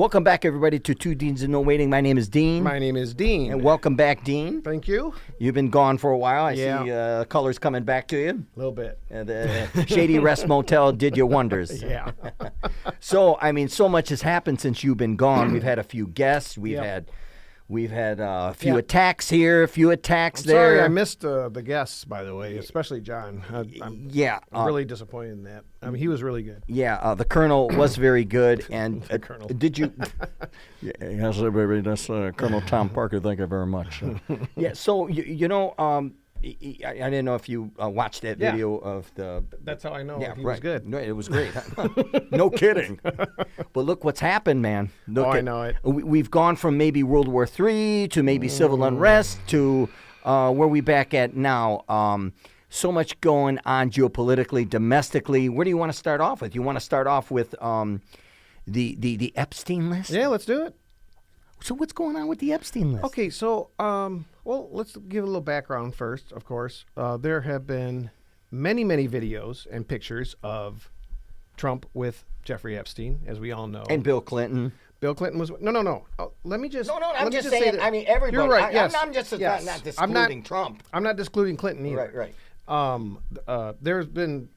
Welcome back, everybody, to Two Deans and No Waiting. My name is Dean. My name is Dean. And welcome back, Dean. Thank you. You've been gone for a while. I Yeah. see colors coming back to you. A little bit. And the Shady Rest Motel did you wonders. Yeah. So, I mean, so much has happened since you've been gone. We've had a few guests. We've had a few attacks here, a few attacks there. Sorry, I missed the guests, by the way, especially John. I'm really disappointed in that. I mean, he was really good. Yeah, the Colonel was very good. And The Colonel. Did you? Yes, everybody. That's Colonel Tom Parker. Thank you very much. Yeah. So you know, I didn't know if you watched that video of the. That's how I know he right. was good. No, it was great. No kidding. But look what's happened, man. I know it. We've gone from maybe World War III to maybe civil unrest to where we back at now. So much going on geopolitically, domestically. Where do you want to start off with? You want to start off with the Epstein list? Yeah, let's do it. So what's going on with the Epstein list? Okay, so well, let's give a little background first. Of course, there have been many videos and pictures of Trump with Jeffrey Epstein, as we all know, And Bill Clinton. Bill Clinton was no. Let me just I'm just saying. I mean, everybody. You're right. Yes, I'm just not discluding Trump. I'm not discluding Clinton either. Right. There's been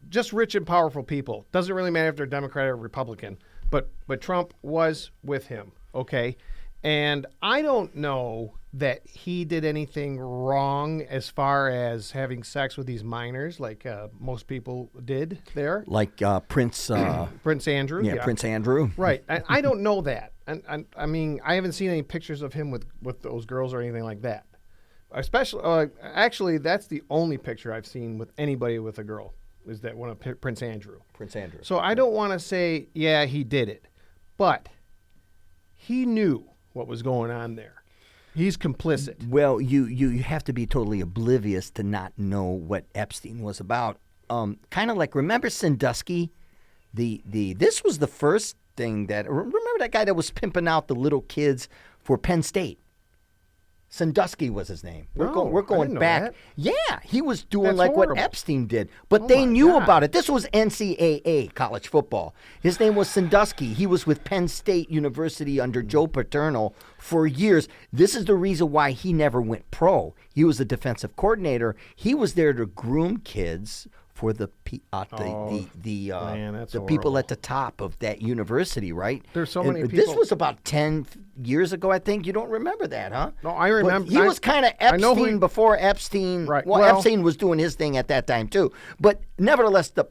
just rich and powerful people. Doesn't really matter if they're Democrat or Republican, but Trump was with him. Okay, and I don't know that he did anything wrong as far as having sex with these minors, like most people did there. Like Prince Andrew. Yeah, Prince Andrew. Right. I don't know that. And I mean, I haven't seen any pictures of him with those girls or anything like that. Especially, actually, that's the only picture I've seen with anybody with a girl, is that one of Prince Andrew. Prince Andrew. So I don't want to say, yeah, he did it. But he knew what was going on there. He's complicit. Well, you have to be totally oblivious to not know what Epstein was about. Kind of like, remember Sandusky? This was the first thing that, remember that guy that was pimping out the little kids for Penn State? Sandusky was his name. We're going back. That. Yeah, he was doing That's like horrible. what Epstein did, but they knew God. about it. This was NCAA college football. His name was Sandusky. He was with Penn State University under Joe Paterno for years. This is the reason why he never went pro. He was a defensive coordinator. He was there to groom kids for the people at the top of that university, right? There's so many people. This was about 10 years ago, I think. You don't remember that, huh? No, I remember. But he was kind of Epstein before Epstein. Right. Well, Epstein was doing his thing at that time too. But nevertheless, the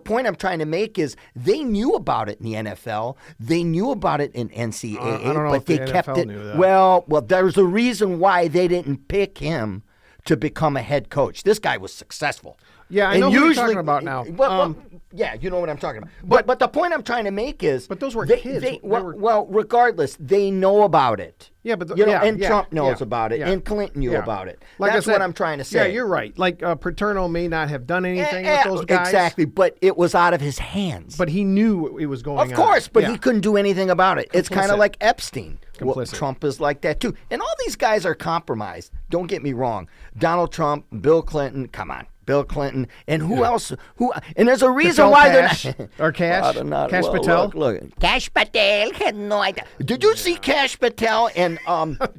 point I'm trying to make is they knew about it in the NFL. They knew about it in NCAA, I don't know but if they the kept NFL it. knew that. Well, there's a reason why they didn't pick him to become a head coach. This guy was successful. Yeah, I know who you're talking about now. Well, yeah, you know what I'm talking about. But the point I'm trying to make is, But those were kids. Well, regardless, they know about it. Yeah, but Trump knows about it, and Clinton knew about it. Like That's I said, what I'm trying to say. Yeah, you're right. Like Paterno may not have done anything with those guys. Exactly, but it was out of his hands. But he knew it was going on. Of course, but he couldn't do anything about it. It's kind of Complicit. like Epstein. Well, Complicit. Trump is like that too. And all these guys are compromised. Don't get me wrong. Donald Trump, Bill Clinton, come on. Bill Clinton, and who else? And there's a reason why they're not. Or Cash? Cash Patel? Look, Cash Patel had no idea. Did you see Cash Patel and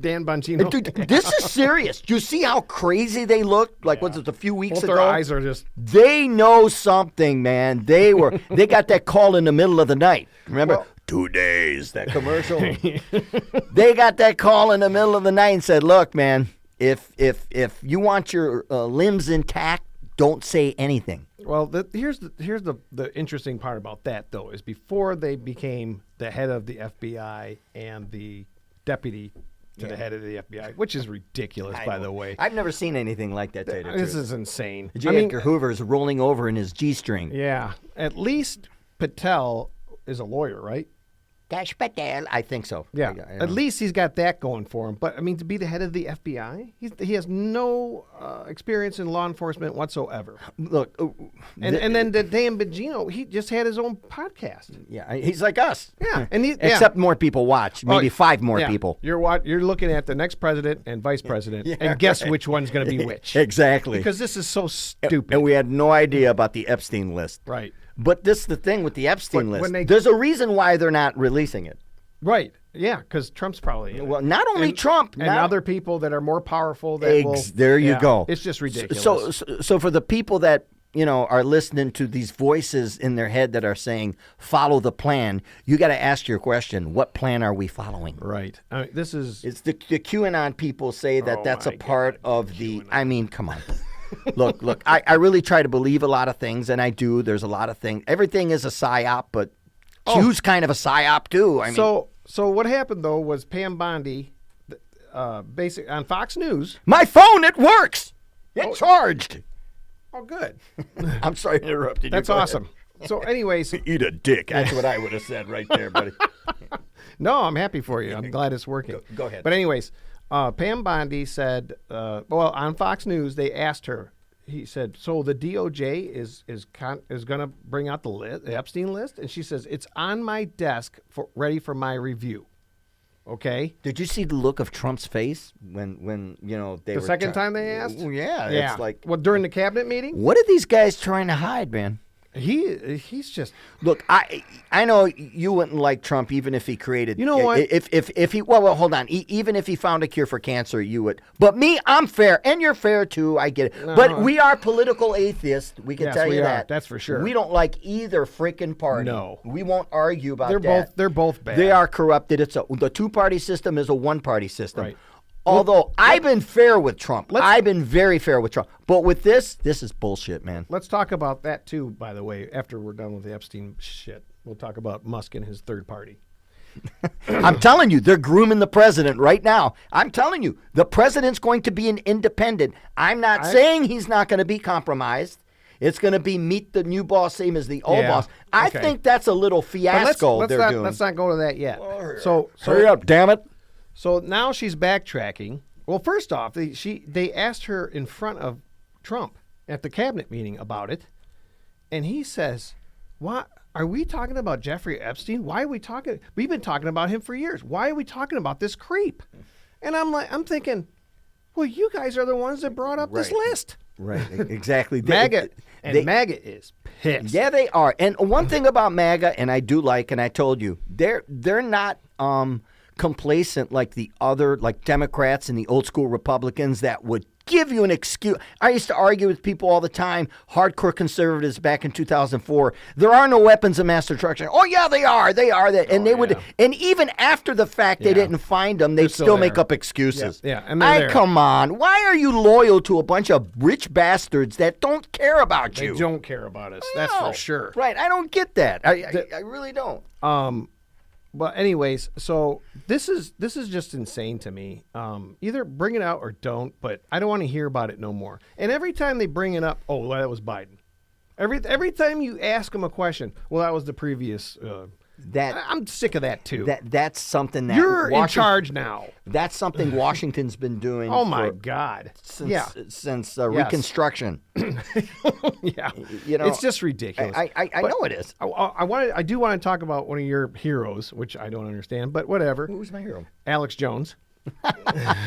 Dan Bongino? Dude, this is serious. Do you see how crazy they looked? Like, was it a few weeks Both ago? their eyes are just... They know something, man. They got that call in the middle of the night. Remember? Well, 2 days, that commercial. They got that call in the middle of the night and said, look, man, if you want your limbs intact, don't say anything. Well, here's the interesting part about that, though, is before they became the head of the FBI and the deputy to the head of the FBI, which is ridiculous, by the way. I've never seen anything like that. This is insane. J. Edgar Hoover is rolling over in his G-string. Yeah. At least Patel is a lawyer, right? Cash Patel, I think so. Yeah. At least he's got that going for him. But, I mean, to be the head of the FBI, he has no experience in law enforcement whatsoever. Look. And then the Dan Bongino, he just had his own podcast. Yeah, he's like us. Yeah. Except more people watch. Maybe 5 more people. You're looking at the next president and vice president, and guess which one's going to be which. Exactly. Because this is so stupid. And we had no idea about the Epstein list. Right. But this is the thing with the Epstein But list. when There's a reason why they're not releasing it. Right. Yeah, because Trump's probably in it. Well, not only Trump. And other people that are more powerful that will... There you go. It's just ridiculous. So for the people that, are listening to these voices in their head that are saying, follow the plan, you got to ask your question, what plan are we following? Right. I mean, this is... It's the QAnon people say that that's a part of the... I mean, come on. Look, I really try to believe a lot of things, and I do. There's a lot of things. Everything is a psyop, but Q's kind of a psyop, too. I mean, So what happened, though, was Pam Bondi, basic on Fox News... My phone, it works! Get charged! Oh, good. I'm sorry to interrupt you. That's awesome. So anyways... Eat a dick. That's what I would have said right there, buddy. No, I'm happy for you. I'm glad it's working. Go ahead. But anyways, Pam Bondi said, on Fox News, they asked her, he said, so the DOJ is going to bring out the Epstein list? And she says, it's on my desk ready for my review. Okay? Did you see the look of Trump's face when they were... The second time they asked? Yeah. It's like... Well, during the cabinet meeting? What are these guys trying to hide, man? He's just... Look, I know you wouldn't like Trump even if he created... You know what? If he... Well, hold on. Even if he found a cure for cancer, you would. But me, I'm fair. And you're fair, too. I get it. But we are political atheists. We can tell you that. That's for sure. We don't like either freaking party. No. We won't argue about that. They're both bad. They are corrupted. The two-party system is a one-party system. Right. Although I've been fair with Trump. I've been very fair with Trump. But with this is bullshit, man. Let's talk about that, too, by the way, after we're done with the Epstein shit. We'll talk about Musk and his third party. I'm telling you, they're grooming the president right now. I'm telling you, the president's going to be an independent. I'm not saying he's not going to be compromised. It's going to be meet the new boss, same as the old boss. I think that's a little fiasco they're doing. Let's not go to that yet. Hurry up, damn it. So now she's backtracking. Well, first off, they asked her in front of Trump at the cabinet meeting about it, and he says, "What are we talking about, Jeffrey Epstein? Why are we talking? We've been talking about him for years. Why are we talking about this creep?" And I'm thinking, well, you guys are the ones that brought up this list. Right, exactly. MAGA is pissed. Yeah, they are. And one thing about MAGA, and I do like, and I told you, they're not complacent like the other, like Democrats and the old school Republicans that would give you an excuse. I used to argue with people all the time, hardcore conservatives back in 2004. There are no weapons of mass destruction. Oh yeah, they are. They are that, and they would. And even after the fact, they didn't find them. They'd still make up excuses. Yeah. And come on. Why are you loyal to a bunch of rich bastards that don't care about you? They don't care about us. That's for sure. Right. I don't get that. I really don't. But anyways, so this is just insane to me. Either bring it out or don't, but I don't want to hear about it no more. And every time they bring it up, oh, well, that was Biden. Every time you ask them a question, well, that was the previous. I'm sick of that too. That's something that you're in charge now. That's something Washington's been doing. Oh my God! Since Reconstruction. Yeah, it's just ridiculous. I know it is. I do want to talk about one of your heroes, which I don't understand, but whatever. Who's my hero? Alex Jones.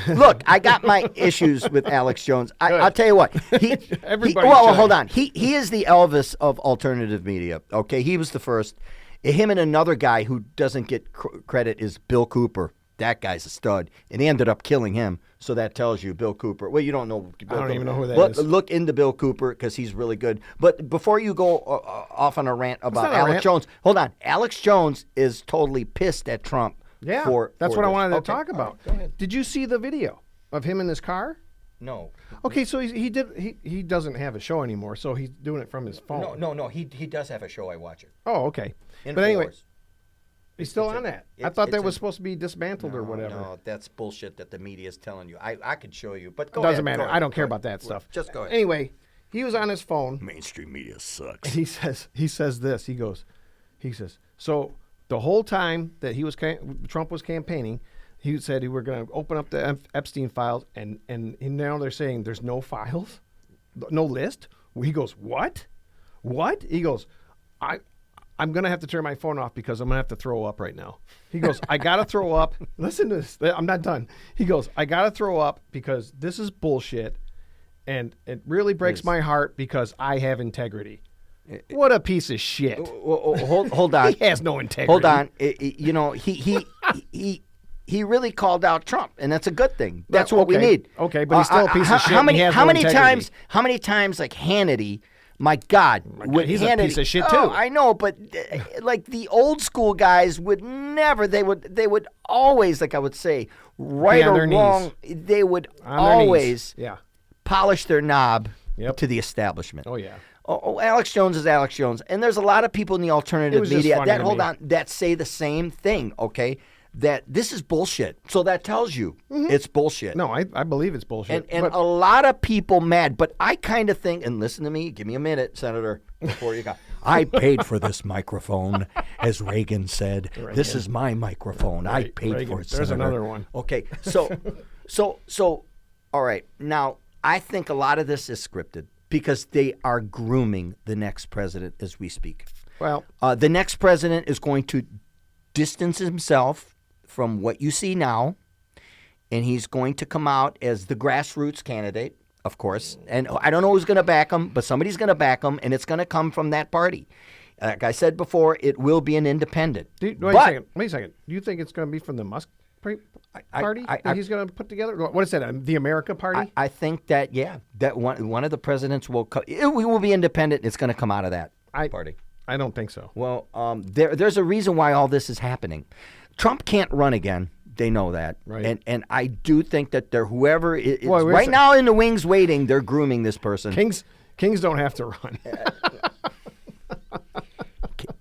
Look, I got my issues with Alex Jones. I'll tell you what. Hold on. He is the Elvis of alternative media. Okay, he was the first. Him and another guy who doesn't get credit is Bill Cooper. That guy's a stud, and he ended up killing him. So that tells you Bill Cooper. Well, you don't know. I don't even know who that is. Look into Bill Cooper because he's really good. But before you go off on a rant about Alex Jones, hold on. Alex Jones is totally pissed at Trump. Yeah, that's what I wanted to talk about. Right, go ahead. Did you see the video of him in his car? No. Okay, so he doesn't have a show anymore, so he's doing it from his phone. No. He does have a show. I watch it. Oh, okay. But anyway, he's still on that. I thought that was supposed to be dismantled or whatever. No, that's bullshit that the media is telling you. I could show you, but doesn't matter. I don't care about that stuff. Just go ahead. Anyway, he was on his phone. Mainstream media sucks. He says this. He says, so the whole time that Trump was campaigning, he said he were going to open up the Epstein files, and now they're saying there's no files, no list. He goes, what? He goes, I'm going to have to turn my phone off because I'm going to have to throw up right now. He goes, I got to throw up. Listen to this. I'm not done. He goes, I got to throw up because this is bullshit, and it really breaks my heart because I have integrity. What a piece of shit. Hold on. He has no integrity. Hold on. You know, he really called out Trump, and that's a good thing. That's what we need. Okay, but he's still a piece of shit. How many integrity. times like Hannity? My God, he's Hannity, a piece of shit too. Oh, I know, but like the old school guys would never. They would always, like I would say, right or wrong, they would always polish their knob to the establishment. Oh yeah. Oh, Alex Jones is Alex Jones, and there's a lot of people in the alternative media that say the same thing. Okay, that this is bullshit. So that tells you it's bullshit. No, I believe it's bullshit. And a lot of people mad, but I kind of think, and listen to me, give me a minute, Senator, before you go. I paid for this microphone, as Reagan said. This is my microphone. I paid for it, There's Senator. another one. Okay, so, all right. Now, I think a lot of this is scripted because they are grooming the next president as we speak. Well, the next president is going to distance himself from what you see now, and he's going to come out as the grassroots candidate, of course. And I don't know who's going to back him, but somebody's going to back him, and it's going to come from that party. Like I said before, it will be an independent. Wait a second. Do you think it's going to be from the Musk party that he's going to put together? What is that, the America Party? I think that, that one of the presidents will come. It will be independent. It's going to come out of that party. I don't think so. Well, there's a reason why all this is happening. Trump can't run again. They know that. Right. And I do think that whoever is right now in the wings waiting, they're grooming this person. Kings don't have to run.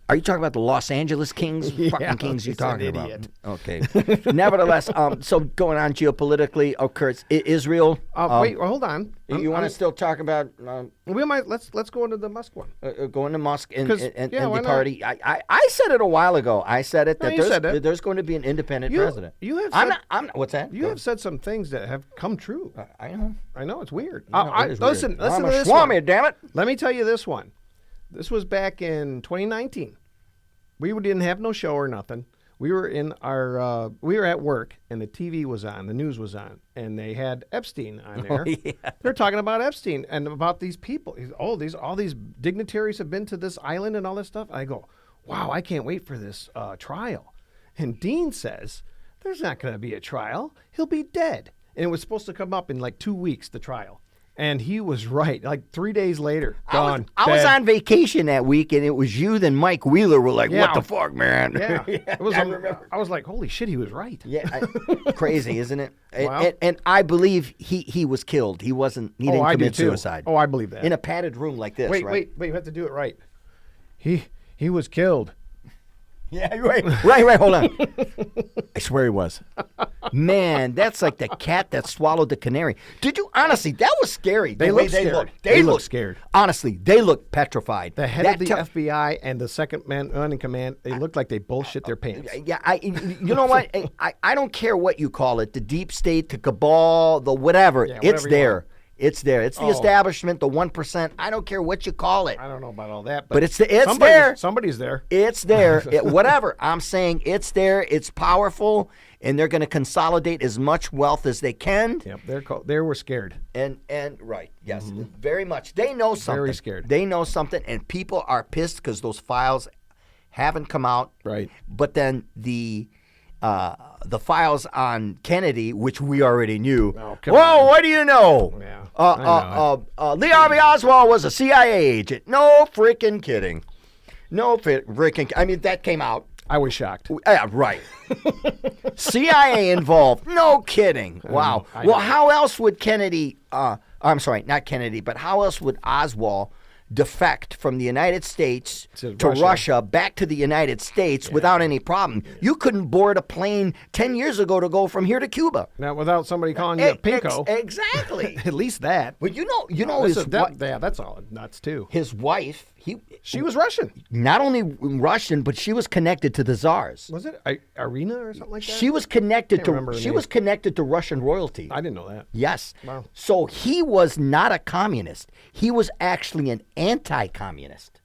Are you talking about the Los Angeles Kings? Fucking Kings you're talking about. Idiot. Okay. Nevertheless, so going on geopolitically, Kurt, Israel. Wait, hold on. You want to still talk about? We might. Let's go into the Musk one. Go into Musk and the not? party. I said it a while ago. I said it that there's going to be an independent president. You have. I'm not. What's that? You have said some things that have come true. I know. I know it's weird. Listen to this one. Damn it. Let me tell you this one. This was back in 2019. We didn't have no show or nothing. We were we were at work, and the TV was on, the news was on, and they had Epstein on there. Oh, yeah. They're talking about Epstein and about these people. All these dignitaries have been to this island and all this stuff. I go, wow, I can't wait for this trial. And Dean says, there's not going to be a trial. He'll be dead. And it was supposed to come up in like 2 weeks, the trial. And he was right. Like 3 days later, gone. I was on vacation that week, and it was you, then Mike Wheeler were like, what the fuck, man? Yeah. It was, I was like, holy shit, he was right. Yeah, crazy, isn't it? Wow. And I believe he was killed. He didn't commit suicide. Oh, I believe that. In a padded room like this, wait, right? Wait, you have to do it right. He was killed. Yeah, right, hold on. I swear he was. Man, that's like the cat that swallowed the canary. Did you, honestly, that was scary. They look scared. They look scared. Honestly, they look petrified. The head of the FBI and the second man in command, they look like they bullshit their pants. Yeah, you know what? I don't care what you call it, the deep state, the cabal, the whatever. It's there. It's there. It's the establishment, the 1%. I don't care what you call it. I don't know about all that, but it's there. Somebody's there. It's there. Whatever. I'm saying it's there. It's powerful, and they're going to consolidate as much wealth as they can. Yep, they were scared. And right, yes, very much. They know something. Very scared. They know something, and people are pissed because those files haven't come out. Right. But then the files on Kennedy, which we already knew. Oh, whoa, what do you know? Yeah. Lee Harvey Oswald was a CIA agent. No freaking kidding. No freaking. I mean, that came out. I was shocked. Yeah, right. CIA involved. No kidding. Wow. Well, how else would Kennedy? I'm sorry, not Kennedy, but how else would Oswald defect from the United States to Russia back to the United States without any problem? You couldn't board a plane 10 years ago to go from here to Cuba. Now, without somebody calling you a pinko. Exactly. At least that. But you know that's all nuts too. His wife, she was Russian. Not only Russian, but she was connected to the czars. Was it Irina or something like that? She was connected to Russian royalty. I didn't know that. Yes. Wow. So he was not a communist. He was actually an anti-communist.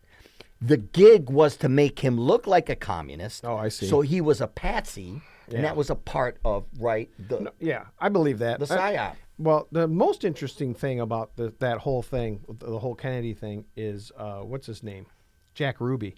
The gig was to make him look like a communist. Oh, I see. So he was a patsy, and that was a part of I believe that. The PSYOP. Well, the most interesting thing about that whole thing, the whole Kennedy thing, is what's his name? Jack Ruby.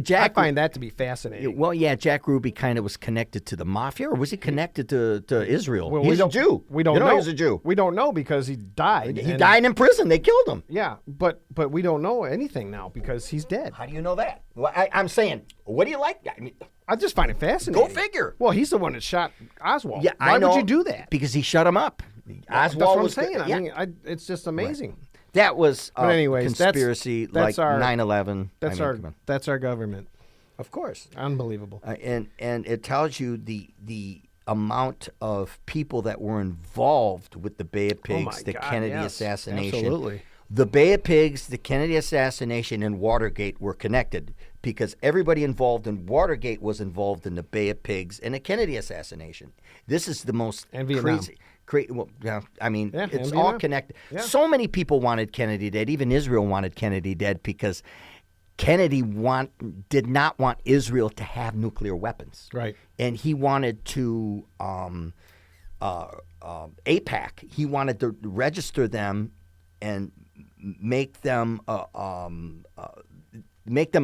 Jack, I find that to be fascinating. well, yeah, Jack Ruby kind of was connected to the mafia, or was he connected to Israel? Well, He's a Jew. We don't you know. know. He's a Jew. We don't know because he died. He died in prison. They killed him. Yeah, but we don't know anything now because he's dead. How do you know that? Well, I'm saying, what do you like? I mean, I just find it fascinating. go figure. Well, he's the one that shot Oswald. Yeah, Why I know, would you do that? Because he shut him up. That's Oswald what I'm was saying. yeah. I mean, it's just amazing. That was But anyways, conspiracy that's like our- 9/11. That's I mean, that's our government. of course. Unbelievable. And it tells you the amount of people that were involved with the Bay of Pigs, my the God, Kennedy yes, assassination. absolutely. The Bay of Pigs, the Kennedy assassination, and Watergate were connected because everybody involved in Watergate was involved in the Bay of Pigs and the Kennedy assassination. This is the most And Vietnam. crazy. Well, yeah, I mean, Yeah, it's and all Vietnam. connected. Yeah. So many people wanted Kennedy dead. Even Israel wanted Kennedy dead because Kennedy did not want Israel to have nuclear weapons. Right. And he wanted to APAC. He wanted to register them and make them a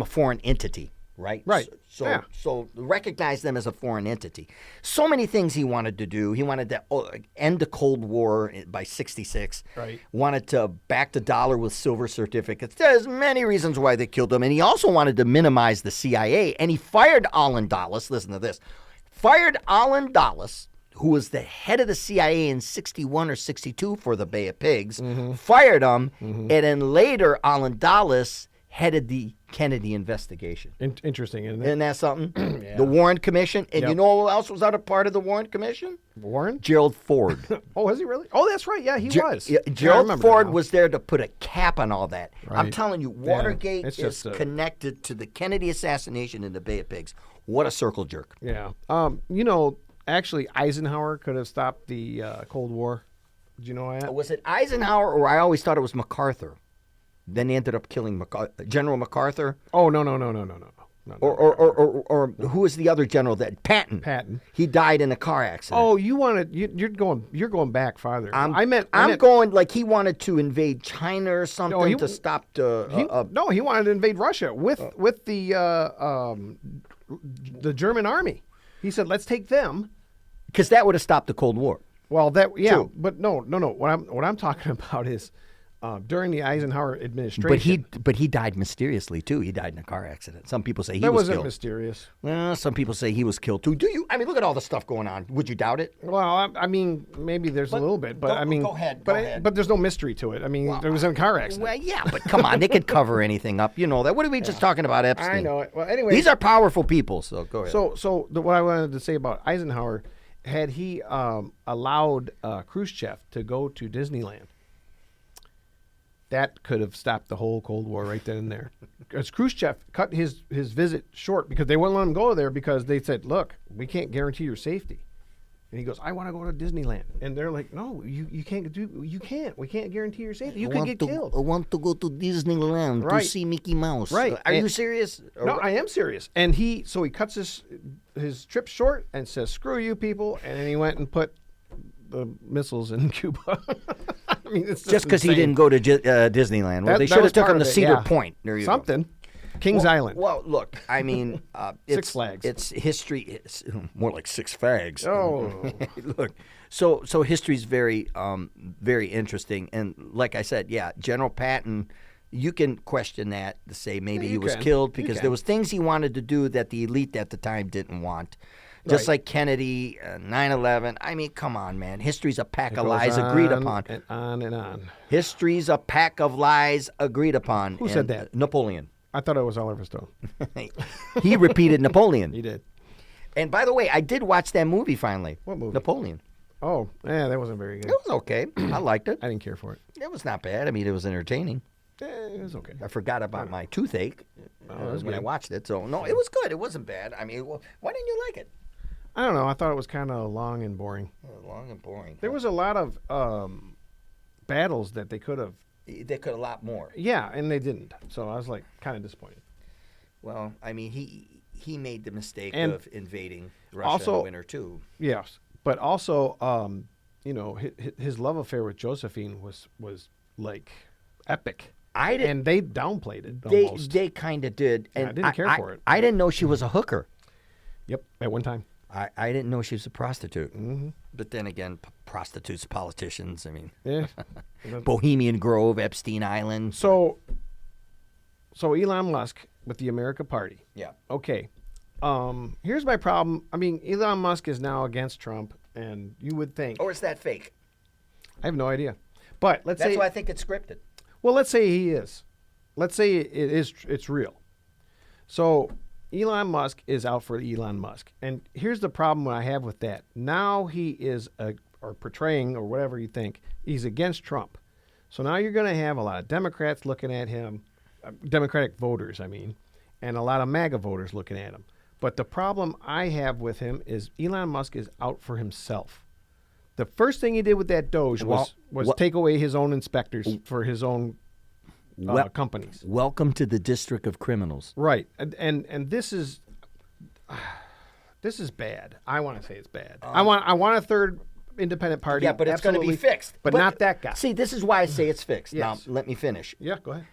foreign entity. Right. Right. So recognize them as a foreign entity. So many things he wanted to do. He wanted to end the Cold War by '66. Right. Wanted to back the dollar with silver certificates. There's many reasons why they killed him, and he also wanted to minimize the CIA. And he fired Allen Dulles. Listen to this. Fired Allen Dulles, who was the head of the CIA in '61 or '62 for the Bay of Pigs. Fired him, and then later Allen Dulles headed the Kennedy investigation. Interesting, isn't it? Isn't that something? Yeah. The Warren Commission. And you Yep. know who else was out of part of the Warren Commission? Warren? Gerald Ford. Oh, was he really? Oh, that's right. Yeah, he was. Yeah, Yeah, I Gerald remember that Ford now. was there to put a cap on all that. I'm Right. telling you, Yeah, Watergate it's is just connected to the Kennedy assassination in the Bay of Pigs. What a circle jerk. Yeah. Actually, Eisenhower could have stopped the Cold War. Did you know that? Was it Eisenhower or I always thought it was MacArthur? Then they ended up killing General MacArthur. Oh, no. Or who was the other general that Patton? Patton. He died in a car accident. Oh, you're going back farther. I'm going like he wanted to invade China or something to stop the. No, he wanted to invade Russia with the German army. He said, "Let's take them." Because that would have stopped the Cold War. Well, True. but no. What I'm talking about is during the Eisenhower administration. But he died mysteriously too. He died in a car accident. Some people say he that was wasn't killed. mysterious. Well, some people say he was killed too. Do you? I mean, look at all the stuff going on. Would you doubt it? Well, I mean, maybe there's a little bit, but go- I mean, go ahead, But go ahead. but there's no mystery to it. I mean, there was a car accident. Well, yeah, but come on, they could cover anything up. You know that. What are we just talking about, Epstein? I know it. Well, anyway, These are powerful people. So go ahead. What I wanted to say about Eisenhower, had he allowed Khrushchev to go to Disneyland, that could have stopped the whole Cold War right then and there. Because Khrushchev cut his visit short because they wouldn't let him go there because they said, "Look, we can't guarantee your safety." And he goes, "I want to go to Disneyland," and they're like, "No, you can't do. You can't. We can't guarantee your safety. You could get killed." I want to go to Disneyland Right. to see Mickey Mouse. Right. Are you And- serious? No, I am serious. And he cuts his trip short and says, "Screw you people," and then he went and put the missiles in Cuba. I mean, it's Just because he insane. didn't go to Disneyland. Well, That- they that should have was took part him to of it, Cedar yeah. Point. There you go. Something. Kings Island. Well, look, I mean, Six Flags. It's history. It's more like Six Fags. Oh. Look, so history's very, very interesting, and like I said, yeah, General Patton. You can question that to say maybe Yeah, he you was can. killed You because can. there was things he wanted to do that the elite at the time didn't want. Just Right. like Kennedy, 9/11. I mean, come on, man. History's a pack It of goes lies agreed on upon. and on and on. History's a pack of lies agreed upon. Who said that? Napoleon. I thought it was Oliver Stone. He repeated Napoleon. He did. And by the way, I did watch that movie finally. What movie? Napoleon. Oh, yeah, that wasn't very good. It was okay. I liked it. I didn't care for it. It was not bad. I mean, it was entertaining. It was okay. I forgot about my toothache that's when I good. watched it. So, no, it was good. It wasn't bad. I mean, why didn't you like it? I don't know. I thought it was kind of long and boring. Long and boring. There was a lot of battles that they could have. They could a lot more. Yeah, and they didn't. So I was like kind of disappointed. Well, I mean, he made the mistake And of invading Russia also- in the winter, too. Yes, but also his love affair with Josephine was like epic. And they downplayed it they almost. they kind of did, and I didn't care for it. I didn't know she was a hooker. Yep, at one time. I didn't know she was a prostitute. Mm-hmm. But then again, prostitutes, politicians. I mean, Yeah. Bohemian Grove, Epstein Island. So Elon Musk with the America Party. Yeah. Okay. Here's my problem. I mean, Elon Musk is now against Trump, and you would think. Or is that fake? I have no idea. But let's That's say. why I think it's scripted. Well, let's say he is. Let's say it's real. So Elon Musk is out for Elon Musk. And here's the problem I have with that. Now he is, or portraying, or whatever you think, he's against Trump. So now you're going to have a lot of Democrats looking at him, Democratic voters, I mean, and a lot of MAGA voters looking at him. But the problem I have with him is Elon Musk is out for himself. The first thing he did with that Doge was take away his own inspectors for his own companies. Welcome to the District of Criminals. Right, and this is bad. I want to say it's bad. I want a third independent party. Yeah, but it's going to be fixed. But not that guy. See, this is why I say it's fixed. Yes. Now, let me finish. Yeah, go ahead.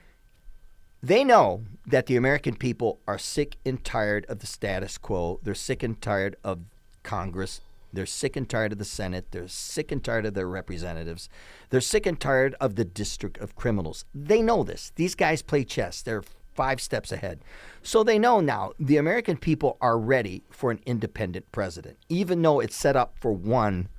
They know that the American people are sick and tired of the status quo. They're sick and tired of Congress. They're sick and tired of the Senate. They're sick and tired of their representatives. They're sick and tired of the District of Criminals. They know this. These guys play chess. They're 5 steps ahead. So they know now the American people are ready for an independent president, even though it's set up for one.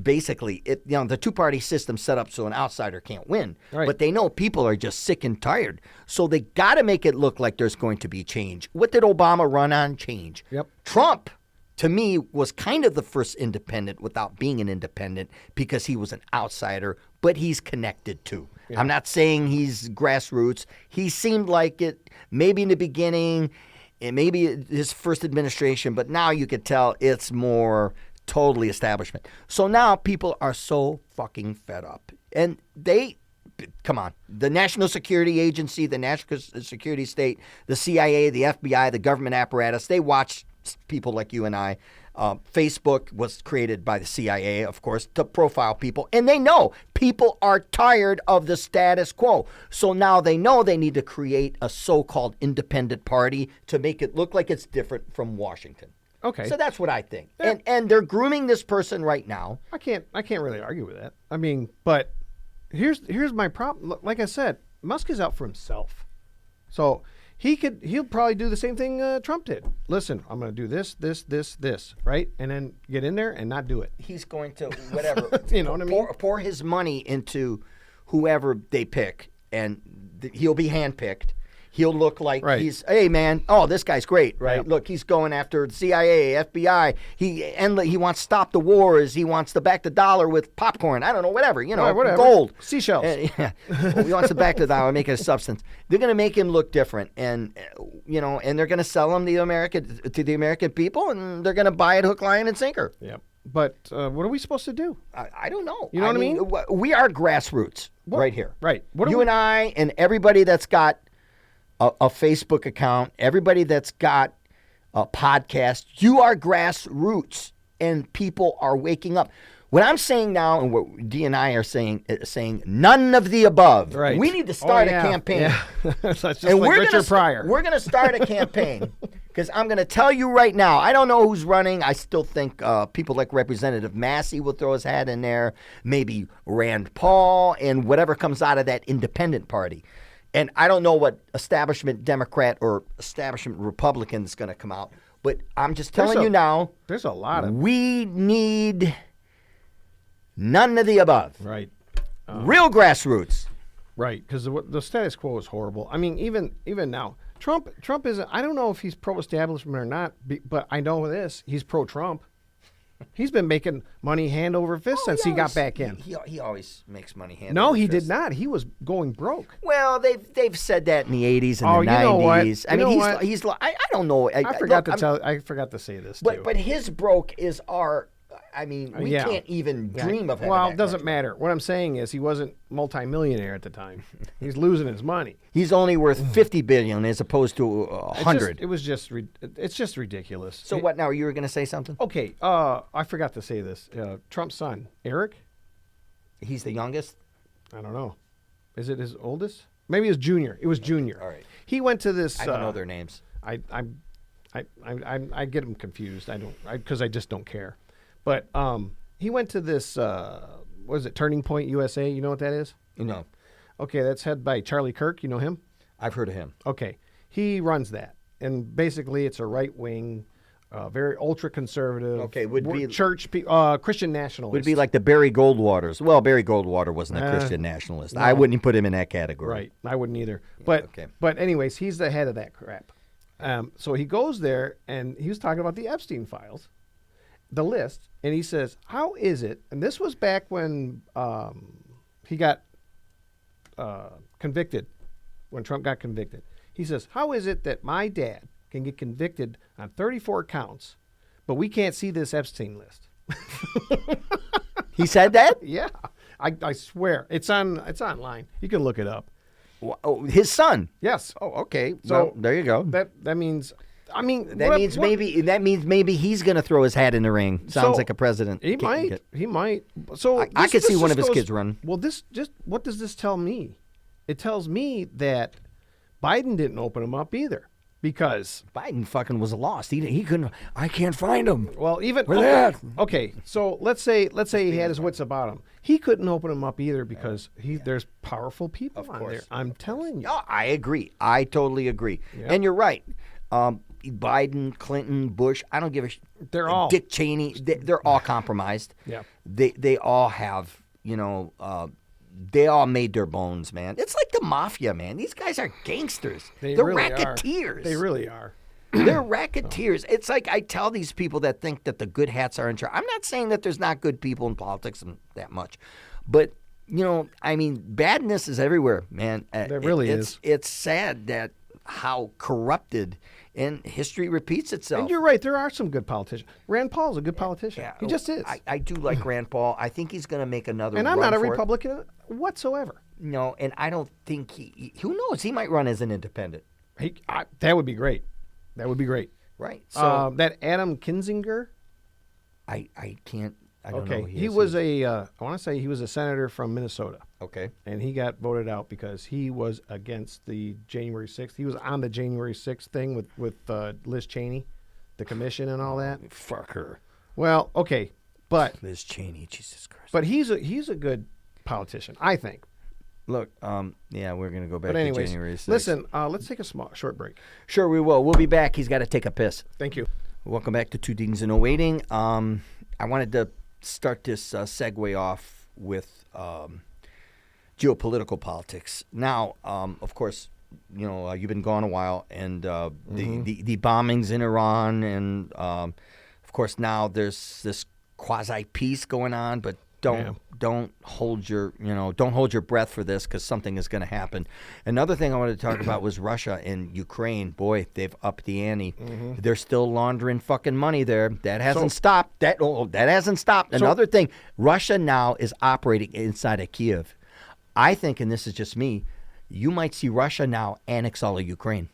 Basically, the two-party system set up so an outsider can't win. Right. But they know people are just sick and tired. So they got to make it look like there's going to be change. What did Obama run on? Change. Yep. Trump, to me, was kind of the first independent without being an independent because he was an outsider, but he's connected too. Yeah. I'm not saying he's grassroots. He seemed like it maybe in the beginning, and maybe his first administration, but now you could tell it's more totally establishment. So now people are so fucking fed up. And come on, the National Security Agency, the National Security State, the CIA, the FBI, the government apparatus, they watch people like you and I. Facebook was created by the CIA, of course, to profile people. And they know people are tired of the status quo. So now they know they need to create a so-called independent party to make it look like it's different from Washington. Okay. So that's what I think. Yeah. And they're grooming this person right now. I can't really argue with that. I mean, but here's my problem. Like I said, Musk is out for himself. So he'll probably do the same thing Trump did. Listen, I'm going to do this, right? And then get in there and not do it. He's going to whatever. You know what I mean? Pour his money into whoever they pick, and he'll be handpicked. He'll look like he's, hey, man, oh, this guy's great, right? Yep. Look, he's going after the CIA, FBI. He wants to stop the wars. He wants to back the dollar with popcorn. I don't know, whatever, whatever. Gold. Seashells. Well, he wants to back the dollar, make it a substance. They're going to make him look different, and they're going to sell him to the American people, and they're going to buy it hook, line, and sinker. Yep. But what are we supposed to do? I don't know. You know what I mean? We are grassroots right here. Right. And I and everybody that's got a Facebook account, everybody that's got a podcast, you are grassroots, and people are waking up. What I'm saying now, and what Dee and I are saying none of the above. Right. We need to start a campaign. Yeah. That's just and like Richard Pryor. We're going to start a campaign because I'm going to tell you right now, I don't know who's running. I still think people like Representative Massey will throw his hat in there, maybe Rand Paul, and whatever comes out of that independent party. And I don't know what establishment Democrat or establishment Republican is going to come out. But I'm just telling you now. There's a lot of. We need none of the above. Right. Real grassroots. Right. Because the status quo is horrible. I mean, even now, Trump isn't. I don't know if he's pro-establishment or not, but I know this. He's pro-Trump. He's been making money hand over fist since he got back in. He always makes money hand over fist. No, he did not. He was going broke. Well, they've said that in the 80s and the 90s. Know what? I mean, he's I don't know. I forgot to say this too. But his broke is our. I mean, we Yeah. can't even dream of having Well, that it doesn't much. matter. What I'm saying is he wasn't multimillionaire at the time. He's losing his money. He's only worth $50 billion as opposed to $100. It's just ridiculous. So what now? You were going to say something? Okay, I forgot to say this. Trump's son, Eric, He's the youngest? I don't know. Is it his oldest? Maybe his junior. It was junior. All right. He went to this. I don't know their names. I get them confused. Because I just don't care. But he went to this. What is it? Turning Point USA. You know what that is? No. Okay, that's head by Charlie Kirk. You know him? I've heard of him. Okay, he runs that, and basically it's a right wing, very ultra conservative. Okay, would be Christian nationalist. would be like the Barry Goldwaters. Well, Barry Goldwater wasn't a Christian nationalist. no. I wouldn't put him in that category. Right. I wouldn't either. But okay. but anyways, he's the head of that crap. So he goes there and he was talking about the Epstein Files, the list, and he says, "How is it?" And this was back when he got convicted, when Trump got convicted. He says, "How is it that my dad can get convicted on 34 counts, but we can't see this Epstein list?" He said that? Yeah, I swear it's online. You can look it up. Oh, his son. Yes. Oh, okay. So Well, there you go. That means, I mean, That means maybe he's going to throw his hat in the ring. Sounds So, like a president. He might. So I could see this one of just his goes- kids run. Well, what does this tell me? It tells me that Biden didn't open him up either, because Biden fucking was lost. He couldn't. I can't find him. well, even Where they at? okay. So let's say he had his wits about him. He couldn't open him up either because there's powerful people on there. I'm telling you. Oh, I agree. I totally agree. Yeah. And you're right. Biden, Clinton, Bush. I don't give a. They're all- Dick Cheney. They're all compromised. Yeah. They all have. They all made their bones, man. It's like the mafia, man. These guys are gangsters. They They're really are. racketeers. They really are. They're racketeers. It's like I tell these people that think that the good hats are in charge. I'm not saying that there's not good people in politics that much, but I mean, badness is everywhere, man. There really is. It's sad that how corrupted, and history repeats itself. And you're right. There are some good politicians. Rand Paul's a good politician. Yeah, He just is. I do like Rand Paul. I think he's going to make another. And I'm run not a for it. Republican whatsoever. No, and I don't think who knows? He might run as an independent. That would be great. That would be great. Right. So That Adam Kinzinger. I can't. I don't know. Okay, who he was I want to say he was a senator from Minnesota, Okay. and he got voted out because he was against the January 6th. He was on the January 6th thing with Liz Cheney, the commission and all that. Fuck her. Well, okay, but Liz Cheney. Jesus Christ. but he's a good politician, I think. Look, yeah, we're gonna go back But anyways, to January 6th. listen, let's take a short break. Sure, we will. We'll be back. He's got to take a piss. Thank you. Welcome back to Two Dings and No Waiting. I wanted to start this segue off with geopolitical politics. Now, of course, you've been gone a while, and the bombings in Iran, and of course now there's this quasi peace going on, but don't hold your breath for this, because something is going to happen. Another thing I wanted to talk about was Russia and Ukraine. Boy, they've upped the ante. They're still laundering fucking money there. That hasn't stopped. That hasn't stopped. Another thing, Russia now is operating inside of Kiev. I think, and this is just me, you might see Russia now annex all of Ukraine.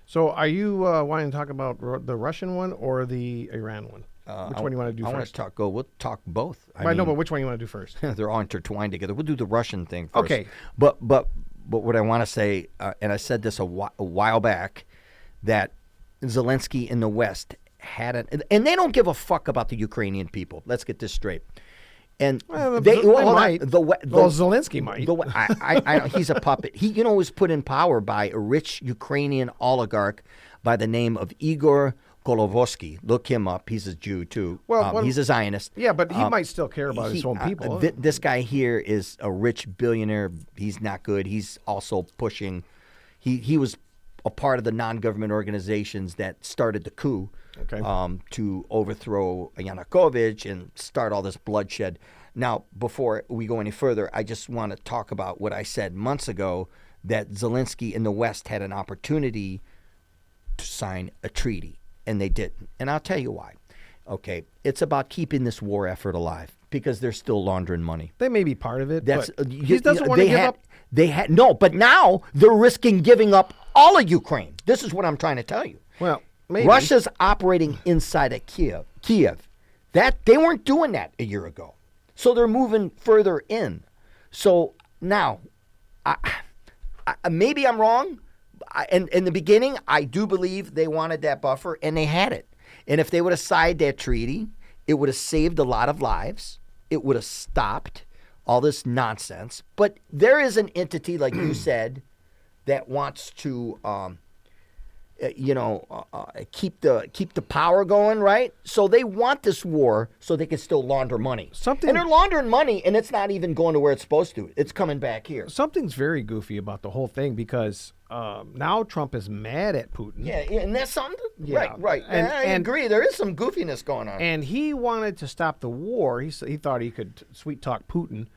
So, are you wanting to talk about the Russian one or the Iran one? Which one do you want to do I first? want to we'll talk both. I know, but which one you want to do first? They're all intertwined together. We'll do the Russian thing first. Okay. But what I want to say, and I said this a while back, that Zelensky in the West and they don't give a fuck about the Ukrainian people. Let's get this straight. And Well, they they might. Zelensky might. He's a puppet. He was put in power by a rich Ukrainian oligarch by the name of Igor Golovsky. Look him up. He's a Jew too. Well, he's a Zionist. Yeah, but he might still care about his own people. This guy here is a rich billionaire. He's not good. He's also pushing. He was a part of the non-government organizations that started the coup to overthrow Yanukovych and start all this bloodshed. Now, before we go any further, I just want to talk about what I said months ago, that Zelensky in the West had an opportunity to sign a treaty, and they didn't. And I'll tell you why. Okay, it's about keeping this war effort alive because they're still laundering money. They may be part of it. That's but he doesn't want to they give had, up. They had no, but now they're risking giving up all of Ukraine. This is what I'm trying to tell you. Well, maybe. Russia's operating inside of Kiev. That they weren't doing that a year ago, so they're moving further in. So now, maybe I'm wrong. In the beginning, I do believe they wanted that buffer, and they had it. And if they would have signed that treaty, it would have saved a lot of lives. It would have stopped all this nonsense. But there is an entity, like you said, that wants to, keep the power going, right? So they want this war so they can still launder money. And they're laundering money, and it's not even going to where it's supposed to. It's coming back here. Something's very goofy about the whole thing because now Trump is mad at Putin. Yeah, and that's something. Yeah. Right. And I agree. There is some goofiness going on. And he wanted to stop the war. He thought he could sweet talk Putin,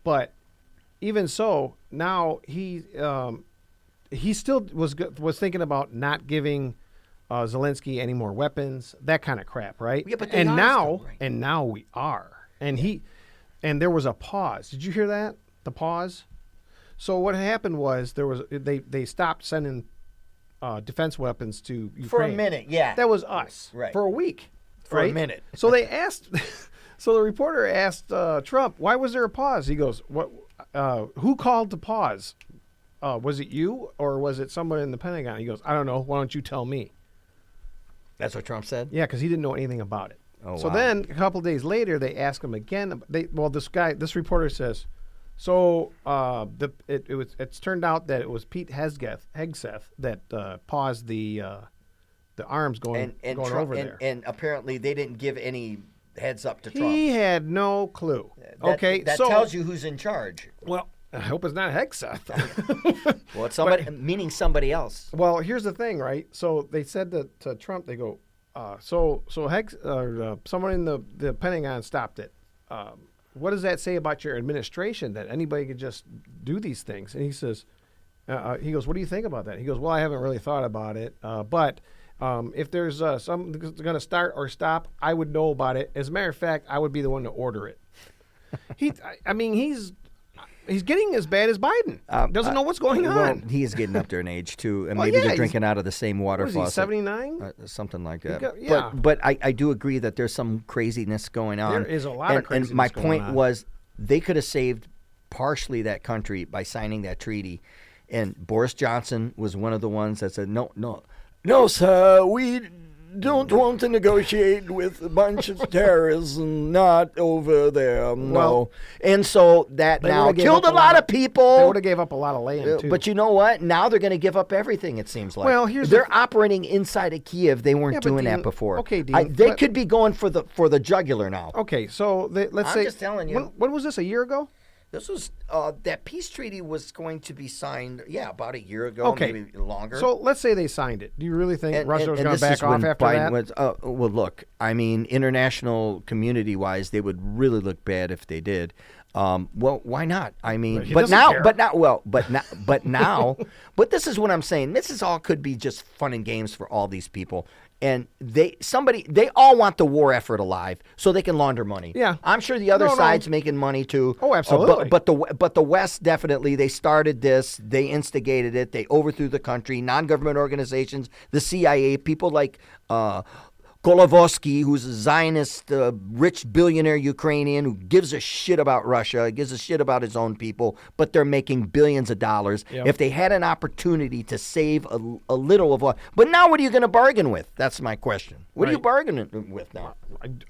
but even so, now he still was thinking about not giving Zelensky any more weapons, that kind of crap, right? Yeah, but now we are. And there was a pause. Did you hear that? The pause. So what happened was they stopped sending defense weapons to Ukraine for a minute. Yeah, that was us. Right. For a week. For a minute. So they asked. So the reporter asked Trump, "Why was there a pause?" He goes, "What? Who called the pause? Was it you or was it someone in the Pentagon?" He goes, "I don't know. Why don't you tell me?" That's what Trump said? Yeah, because he didn't know anything about it. Oh, so wow. then a couple of days later, they ask him again. This reporter says, so it's turned out that it was Pete Hegseth that paused the arms going Trump, over there. And apparently they didn't give any heads up to Trump. He had no clue. That tells you who's in charge. Well, I hope it's not Hegseth. Well, it's somebody, meaning somebody else. Well, here's the thing, right? So they said to Trump, they go, so someone in the Pentagon stopped it. What does that say about your administration that anybody could just do these things? And he says, he goes, what do you think about that? He goes, well, I haven't really thought about it, but if there's something that's going to start or stop, I would know about it. As a matter of fact, I would be the one to order it. He's getting as bad as Biden. Doesn't know what's going on. Well, he is getting up there in age, too. And maybe they're drinking out of the same water what is faucet. He 79? Something like that. Yeah. But I do agree that there's some craziness going on. There is a lot of craziness And my going point on. was they could have saved partially that country by signing that treaty. And Boris Johnson was one of the ones that said, no, sir, we don't want to negotiate with a bunch of terrorists and not over there. No. Well, and so that now killed a lot of people. They would have gave up a lot of land, too. But you know what? Now they're going to give up everything, it seems like. Well, they're operating inside of Kiev. They weren't doing that before. Okay, Dean. They could be going for the jugular now. Okay, so let's say. I'm just telling you. When was this, a year ago? This was that peace treaty was going to be signed, about a year ago, maybe longer. So let's say they signed it. Do you really think Russia was going to back off after Biden that? Well, look, I mean, international community-wise, they would really look bad if they did. Well, why not? I mean, but this is what I'm saying. This is all could be just fun and games for all these people. And they all want the war effort alive so they can launder money. Yeah, I'm sure the other side's making money too. Oh, absolutely. But the West definitely, they started this, they instigated it, they overthrew the country. Non-government organizations, the CIA, people like Kolovsky, who's a Zionist, rich billionaire Ukrainian who gives a shit about Russia, gives a shit about his own people, but they're making billions of dollars. Yep. If they had an opportunity to save a little of what, but now what are you going to bargain with? That's my question. What are you bargaining with now?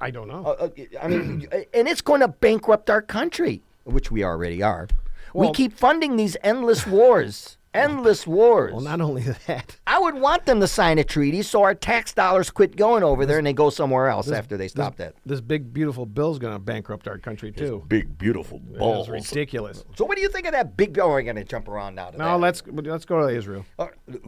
I don't know. I mean, and it's going to bankrupt our country, which we already are. Well, we keep funding these endless wars. Endless wars. Well, not only that. I would want them to sign a treaty so our tax dollars quit going over there and they go somewhere else after they stop that. This big, beautiful bill's going to bankrupt our country, too. Big, beautiful balls. It's ridiculous. So what do you think of that big bill? We're going to jump around now to No, that. let's go to Israel.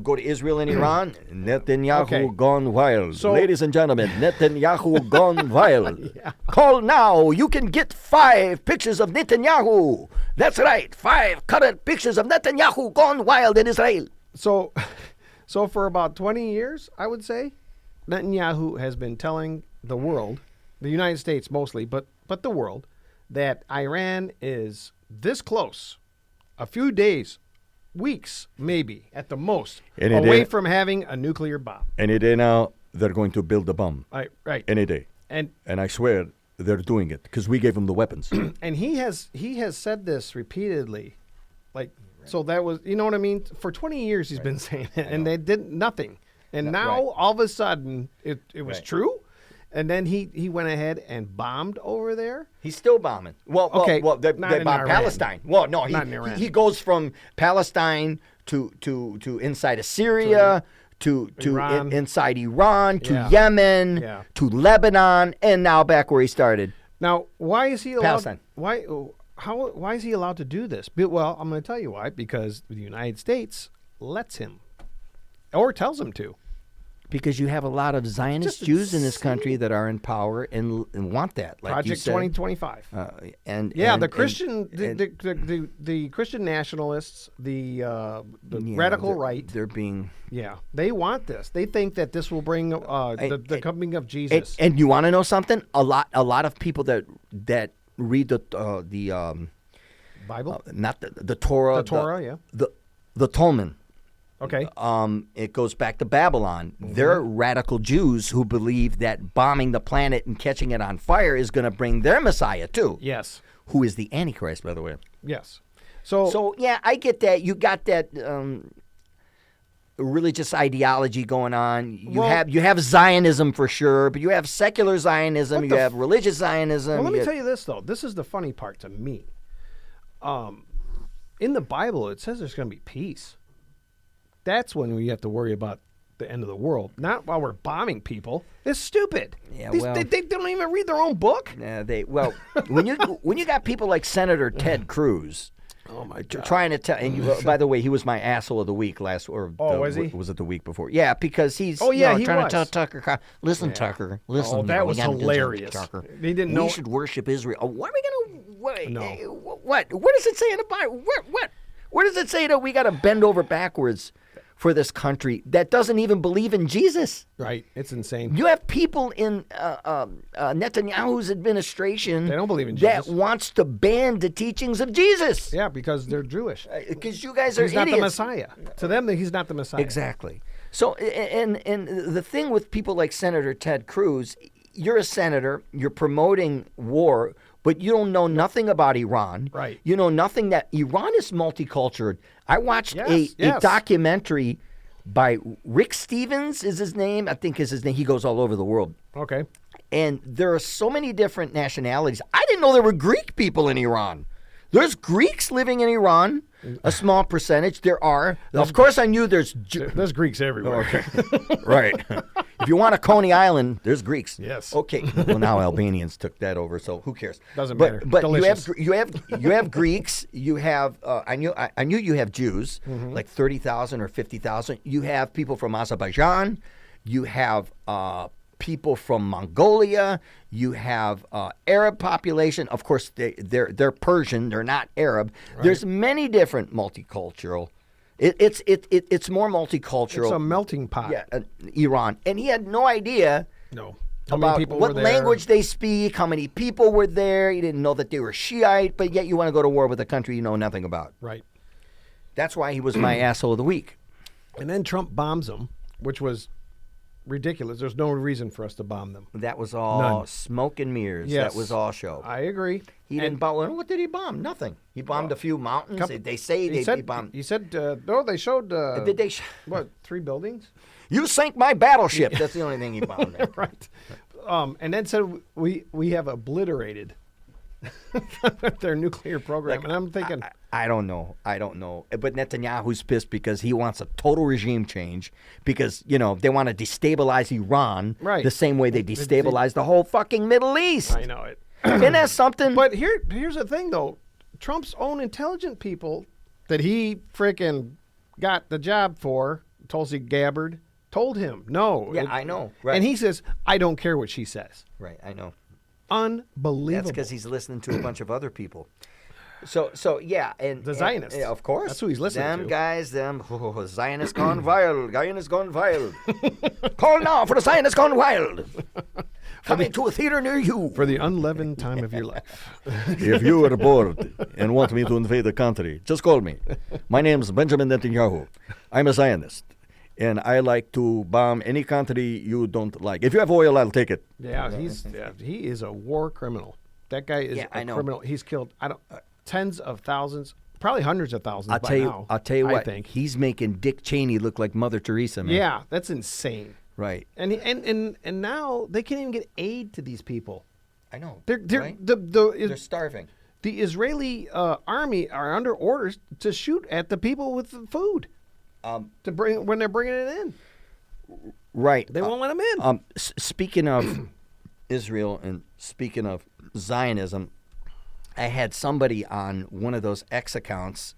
Go to Israel and Iran. Netanyahu gone wild. So, ladies and gentlemen, Netanyahu gone wild. Yeah. Call now. You can get 5 pictures of Netanyahu. That's right. 5 current pictures of Netanyahu gone wild in Israel. So for about 20 years, I would say, Netanyahu has been telling the world, the United States mostly, but the world, that Iran is this close, a few days, weeks maybe at the most, Any away day. from having a nuclear bomb. Any day now, they're going to build a bomb. Right. Any day. And And I swear they're doing it because we gave them the weapons. and he has said this repeatedly, like so that was, you know what I mean. For 20 years he's been saying it, and they did nothing. And now right. all of a sudden it was Right. true, and then he went ahead and bombed over there. He's still bombing. Well, Okay, they not bombed in Iran. Palestine. Well, no, Not in Iran. he goes from Palestine to inside of Syria to Iran. inside Iran to Yeah. Yemen Yeah. to Lebanon and now back where he started. Now, why is he allowed? Palestine. Why is he allowed to do this? Well, I'm going to tell you why. Because the United States lets him, or tells him to. Because you have a lot of Zionist Just Jews in this country that are in power and want that. Like you Project said. 2025. And The Christian, the Christian nationalists, the radical right. They're being. Yeah, they want this. They think that this will bring the coming of Jesus. And you want to know something? A lot of people that read the Bible, not the Torah, the Torah, yeah. the Talmud. Okay. It goes back to Babylon. They're radical Jews who believe that bombing the planet and catching it on fire is going to bring their Messiah too. Yes. Who is the Antichrist, by the way. Yes. So yeah, I get that. You got that religious ideology going on. You have Zionism for sure, but you have secular Zionism. You have religious Zionism. Well, let me tell you this though. This is the funny part to me. In the Bible, it says there's going to be peace. That's when we have to worry about the end of the world, not while we're bombing people. It's stupid. Yeah, they don't even read their own book. When you got people like Senator Ted Cruz. Oh my God! Trying to tell, and by the way, he was my asshole of the week last, was he? Was it the week before? Yeah, because he's he trying was. to tell Tucker. Listen, Tucker. Listen. that we was gotta do something, hilarious. Tucker. They didn't know. We should worship Israel. What are we gonna? No. What does it say in the Bible? Where does it say that we got to bend over backwards for this country that doesn't even believe in Jesus? Right. It's insane. You have people in Netanyahu's administration They don't believe in Jesus. that wants to ban the teachings of Jesus. Yeah, because they're Jewish. Because you guys are He's not idiots. the Messiah. To them, he's not the Messiah. Exactly. So, and the thing with people like Senator Ted Cruz, you're a senator, you're promoting war, but you don't know nothing about Iran. Right. You know nothing that Iran is multicultural. I watched a Yes. documentary by Rick Stevens is his name. I think is his name. He goes all over the world. Okay. And there are so many different nationalities. I didn't know there were Greek people in Iran. There's Greeks living in Iran, a small percentage. There are. Of course, I knew there's... There's Greeks everywhere. Right. If you want a Coney Island, there's Greeks. Yes. Okay. Well, now Albanians took that over, so who cares? Doesn't matter. But Delicious. you have Greeks. You have I knew you have Jews, like 30,000 or 50,000. You have people from Azerbaijan. You have people from Mongolia. You have Arab population. Of course, they're Persian. They're not Arab. Right. There's many different multicultural. It's more multicultural. It's a melting pot. Yeah, Iran, and he had no idea. No. About what language they speak, how many people were there. He didn't know that they were Shiite, but yet you want to go to war with a country you know nothing about. Right. That's why he was my asshole of the week. And then Trump bombs them, which was ridiculous. There's no reason for us to bomb them. That was all smoke and mirrors. Yes. That was all show. I agree. He didn't bomb. What did he bomb? Nothing. He bombed a few mountains. They say they bombed. He said, no, they showed, did they? What, 3 buildings? You sank my battleship. That's the only thing he bombed. Right. And then said, we have obliterated their nuclear program. And I'm thinking... I don't know. But Netanyahu's pissed because he wants a total regime change because, they want to destabilize Iran the same way they destabilized the whole fucking Middle East. I know it. Isn't that something? But here's the thing, though. Trump's own intelligent people that he freaking got the job for, Tulsi Gabbard, told him no. Yeah, I know. Right. And he says, I don't care what she says. Right, I know. Unbelievable. That's because he's listening to a bunch of other people. So yeah, and the Zionists, yeah, of course, that's who he's listening to. Zionists gone wild. Zionists gone wild. Call now for the Zionists gone wild. Coming to a theater near you. For the unleavened time of your life. If you are bored and want me to invade the country, just call me. My name is Benjamin Netanyahu. I'm a Zionist, and I like to bomb any country you don't like. If you have oil, I'll take it. Yeah, he is a war criminal. That guy is a criminal. He's killed tens of thousands, probably hundreds of thousands I'll tell you what. I think. He's making Dick Cheney look like Mother Teresa, man. Yeah, that's insane. Right. And now they can't even get aid to these people. I know. They're right? They're starving. The Israeli army are under orders to shoot at the people with the food. To bring when they're bringing it in. Right. They won't let them in. Speaking of Israel and speaking of Zionism, I had somebody on one of those X accounts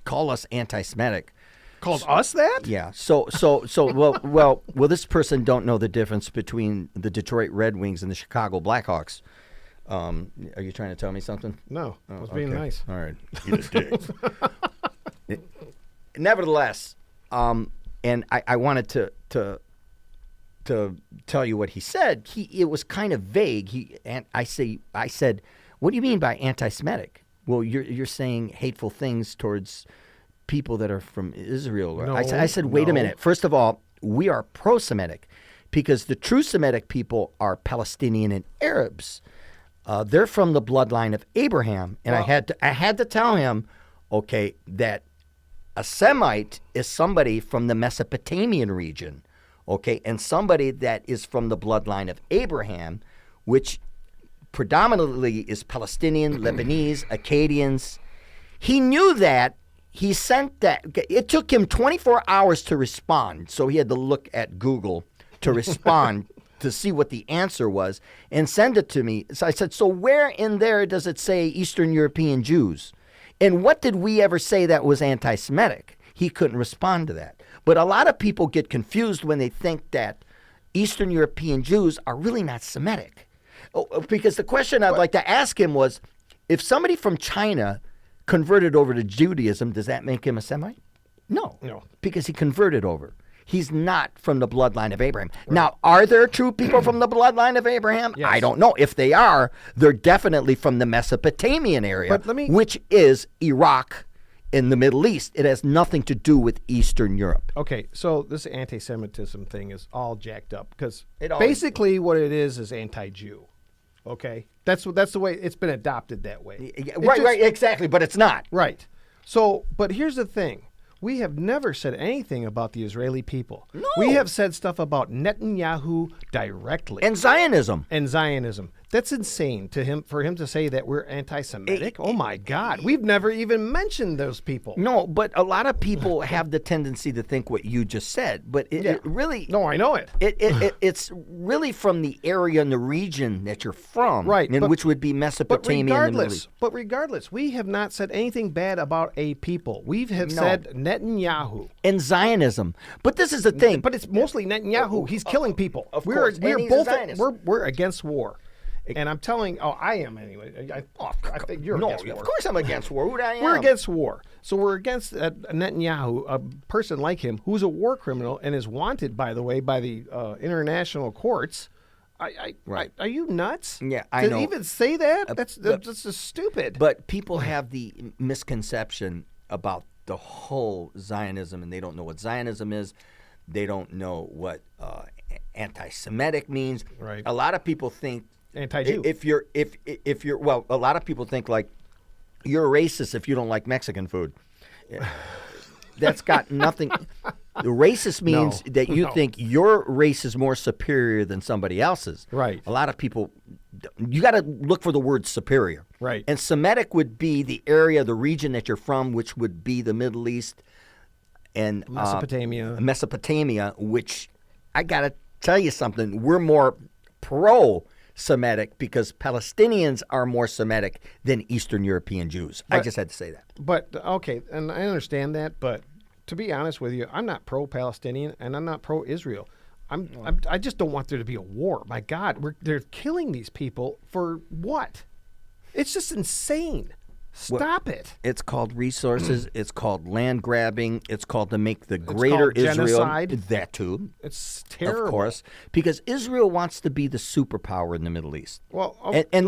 call us anti-Semitic. Called us that? Yeah. So well, this person don't know the difference between the Detroit Red Wings and the Chicago Blackhawks. Are you trying to tell me something? No, I was being nice. All right. Eat a dick. Nevertheless, and I wanted to tell you what he said. It was kind of vague. I said, what do you mean by anti-Semitic? Well, you're saying hateful things towards people that are from Israel. No, I said, wait a minute. First of all, we are pro-Semitic because the true Semitic people are Palestinian and Arabs. They're from the bloodline of Abraham, and I had to tell him, okay, that a Semite is somebody from the Mesopotamian region, okay, and somebody that is from the bloodline of Abraham, which predominantly is Palestinian, Lebanese, Akkadians. He knew that. He sent that. It took him 24 hours to respond, so he had to look at Google to respond to see what the answer was and send it to me. So I said, so where in there does it say Eastern European Jews? And what did we ever say that was anti-Semitic? He couldn't respond to that. But a lot of people get confused when they think that Eastern European Jews are really not Semitic. Because the question I'd like to ask him was, if somebody from China converted over to Judaism, does that make him a Semite? No. Because he converted over. He's not from the bloodline of Abraham. Right. Now, are there true people from the bloodline of Abraham? Yes. I don't know. If they are, they're definitely from the Mesopotamian area, which is Iraq in the Middle East. It has nothing to do with Eastern Europe. Okay, so this anti-Semitism thing is all jacked up because basically what it is anti-Jew. Okay, that's the way it's been adopted that way. Right, exactly, but it's not. Right. So, but here's the thing. We have never said anything about the Israeli people. No. We have said stuff about Netanyahu directly. And Zionism. That's insane for him to say that we're anti-Semitic. Oh my God. We've never even mentioned those people. No, but a lot of people have the tendency to think what you just said. But it really... No, I know it. It's really from the area and the region that you're from. Right. Which would be Mesopotamia and the Middle East. But regardless, we have not said anything bad about a people. We have said Netanyahu. And Zionism. But this is the thing. But it's mostly Netanyahu. He's killing people. Of course. We're against war. And I'm telling, I am anyway. I think you're against war. Of course I'm against war. Who I am? We're against war. So we're against Netanyahu, a person like him who's a war criminal and is wanted, by the way, by the international courts. Right. Are you nuts? Yeah, I know. To even say that? That's just stupid. But people have the misconception about the whole Zionism, and they don't know what Zionism is. They don't know what anti-Semitic means. Right. A lot of people think anti-Jew. If you're a lot of people think like you're a racist if you don't like Mexican food. That's got nothing. The racist means that you think your race is more superior than somebody else's. Right. A lot of people, you got to look for the word superior. Right. And Semitic would be the area, the region that you're from, which would be the Middle East and Mesopotamia, which I got to tell you something. We're more pro-Semitic because Palestinians are more Semitic than Eastern European Jews. I just had to say that. But, okay, and I understand that, but to be honest with you, I'm not pro-Palestinian and I'm not pro-Israel. I just don't want there to be a war. My God, they're killing these people for what? It's just insane. Stop it. It's called resources. It's called land grabbing. It's called to make the greater called Israel. genocide. That too. It's terrible. Of course, because Israel wants to be the superpower in the Middle East. Well, And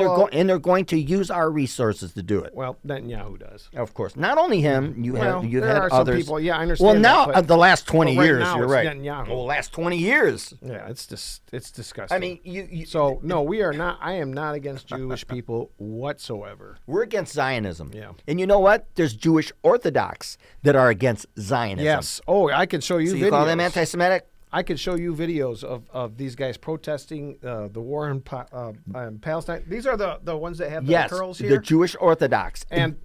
they're going to use our resources to do it. Well, Netanyahu does. Of course, not only him. You've there had are others. some people. Yeah, I understand. Well, now that, but- the last 20 but right years, now you're it's right. Netanyahu. Well, last 20 years. Yeah, it's disgusting. I mean, you So no, we are not. I am not against Jewish people whatsoever. we're against Zionism. Yeah. And you know what? There's Jewish Orthodox that are against Zionism. Yes. Oh, I can show you So videos. you call them anti-Semitic? I could show you videos of these guys protesting the war in Palestine. These are the ones that have the Yes, curls the here. Jewish Orthodox. and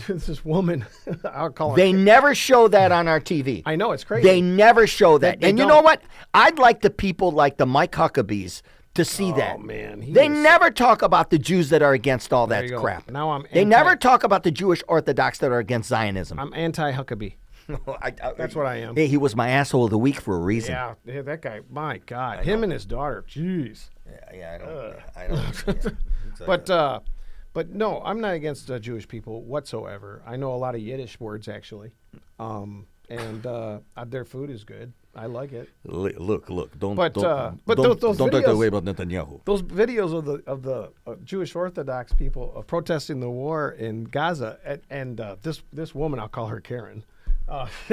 this woman, I'll call her. They never show that on our TV. I know it's crazy. They never show that. They And you don't. know what? I'd like the people like the Mike Huckabees to see that. Oh man, They is- never talk about the Jews that are against all There that you go. crap. Now I'm They anti- never talk about the Jewish Orthodox that are against Zionism. I'm anti-Huckabee. That's what I am. Hey, he was my asshole of the week for a reason. Yeah, that guy. My God, him and his daughter. Jeez. Yeah, I don't. But no, I'm not against Jewish people whatsoever. I know a lot of Yiddish words actually, and their food is good. I like it. Look, don't But, don't, but don't, those don't talk videos- that way about Netanyahu. Those videos of the Jewish Orthodox people protesting the war in Gaza, and this woman, I'll call her Karen,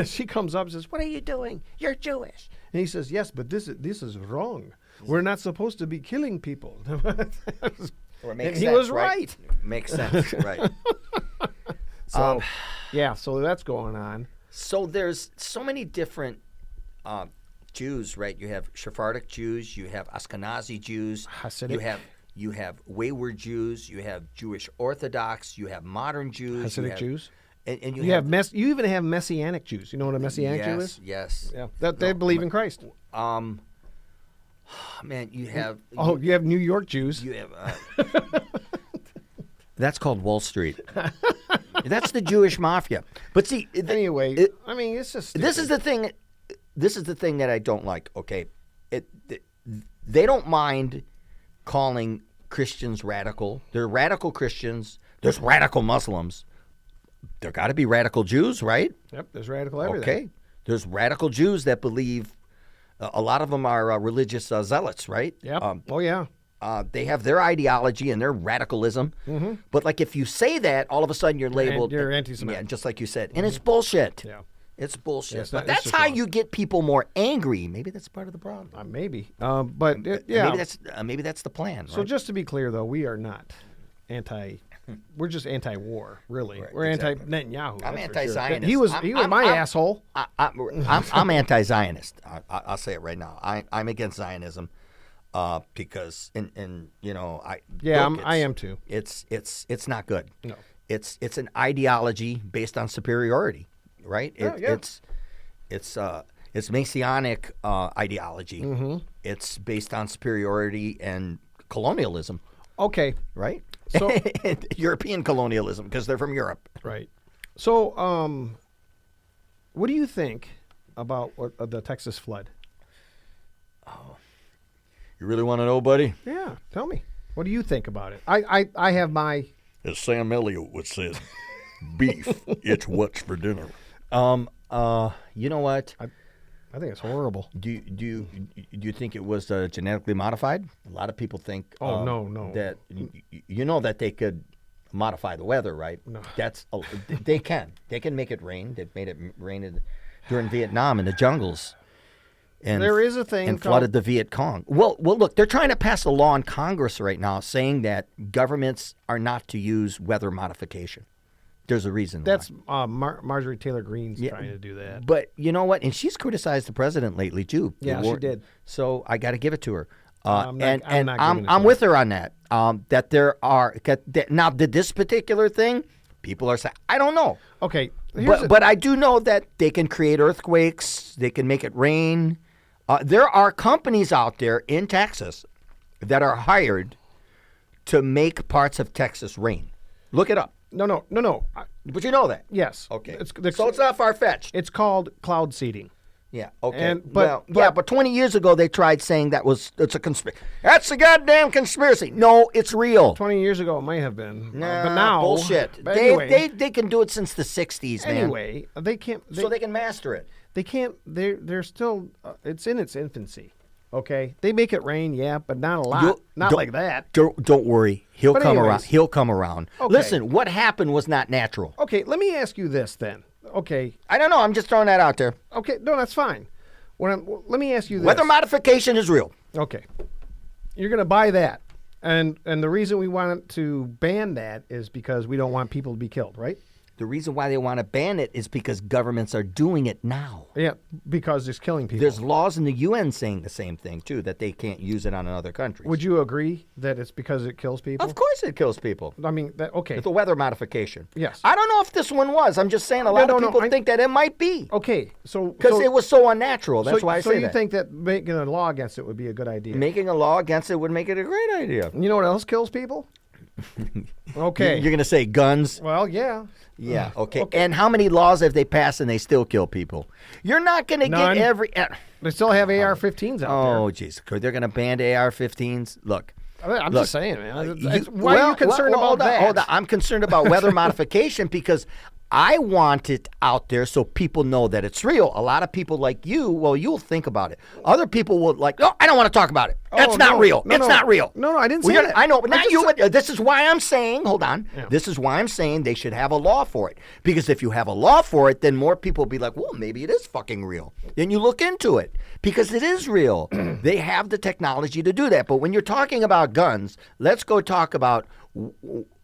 she comes up and says, "What are you doing? You're Jewish." And he says, "Yes, but this is wrong. We're not supposed to be killing people." And he was right. Makes sense, right? So, yeah, so that's going on. So there's so many different Jews, right? You have Sephardic Jews, you have Ashkenazi Jews, Hasidic. you have wayward Jews, you have Jewish Orthodox, you have modern Jews, you Hasidic have, Jews. and You have you even have Messianic Jews. You know what a Messianic Jew is? Yes. Yeah, that they believe in Christ. Man, you have Oh, you have New York Jews. you have. That's called Wall Street. That's the Jewish mafia. But see, Anyway, I mean, it's just this is the thing. This is the thing that I don't like. Okay, they don't mind calling Christians radical. They're radical Christians. There's radical Muslims. There got to be radical Jews, right? Yep, there's radical everything. Okay. There's radical Jews that believe. A lot of them are religious zealots, right? Yep. Oh yeah. They have their ideology and their radicalism. Mm-hmm. But like if you say that, all of a sudden you're labeled. You're anti-Semitic. Yeah, just like you said. And it's bullshit. Yeah. It's bullshit. Yeah, it's but not- it's that's just how wrong. you get people more angry. Maybe that's part of the problem. Maybe. But yeah. Maybe that's the plan. So right? just to be clear, though, we are not anti. We're just anti-war, really. Right, we're exactly. anti-Netanyahu. I'm that's for anti-Zionist. Sure. He was I'm- my I'm- asshole. I'm anti-Zionist. I'll say it right now. I'm against Zionism because, and you know, Yeah, look, I am too. It's not good. No. It's an ideology based on superiority, right? Yeah. It's Messianic ideology. Mm-hmm. It's based on superiority and colonialism, Okay. right? So European colonialism because they're from Europe. right. So what do you think about the Texas flood? You really want to know, buddy? Yeah, tell me. What do you think about it? I have my. As Sam Elliott would say, beef, it's what's for dinner. You know what? I think it's horrible. Do you think it was genetically modified? A lot of people think. Oh, no. That you know that they could modify the weather, right? No. They can. They can make it rain. They've made it rain during Vietnam in the jungles. And There is a thing and called- flooded the Viet Cong. Well, look, they're trying to pass a law in Congress right now saying that governments are not to use weather modification. There's a reason. That's why. Marjorie Taylor Greene's trying to do that. But you know what? And she's criticized the president lately too. Yeah, she did. So I got to give it to her. I'm not and giving it to I'm her. with her on that. That there are now this particular thing, people are saying I don't know. Okay, But I do know that they can create earthquakes. They can make it rain. There are companies out there in Texas that are hired to make parts of Texas rain. Look it up. No. But you know that. Yes. Okay. It's so it's not far-fetched. It's called cloud seeding. Yeah. Okay. But 20 years ago they tried saying it's a conspiracy. That's a goddamn conspiracy. No, it's real. 20 years ago it might have been. Nah, but now bullshit. But They, anyway, they can do it since the 60s, man. anyway, they can't. So they can master it. They can't. They're still. It's in its infancy. Okay, they make it rain, yeah, but not a lot. Not like that. Don't worry. He'll But come anyways. around. He'll come around. Okay. Listen, what happened was not natural. Okay, let me ask you this then. Okay, I don't know. I'm just throwing that out there. okay, no, that's fine. Let me ask you this. Weather modification is real. Okay, you're gonna buy that, and the reason we want to ban that is because we don't want people to be killed, right? The reason why they want to ban it is because governments are doing it now. Yeah, because it's killing people. There's laws in the UN saying the same thing, too, that they can't use it on other countries. Would you agree that it's because it kills people? Of course it kills people. I mean, okay. It's a weather modification. Yes. I don't know if this one was. I'm just saying a lot of no, people think that it might be. Okay, so Because it was so unnatural. That's why I say So you that. think that making a law against it would be a good idea? Making a law against it would make it a great idea. You know what else kills people? Okay. You're going to say guns? Well, yeah. Yeah, okay. And how many laws have they passed and they still kill people? You're not going to None. get every... They still have AR-15s out Oh, jeez. They're going to ban AR-15s? Look. there. I'm just saying, man. You- Why are you concerned about that? Hold on. I'm concerned about weather modification because I want it out there so people know that it's real. A lot of people like you, well, you'll think about it. Other people will like, oh, I don't want to talk about it. That's not no. real. No, it's no. not real. No, I didn't Well, say you're- that. I know, but I not just you. said- But this is why I'm saying, hold on. Yeah. This is why I'm saying they should have a law for it. Because if you have a law for it, then more people will be like, well, maybe it is fucking real. Then you look into it because it is real. They have the technology to do that. But when you're talking about guns, let's go talk about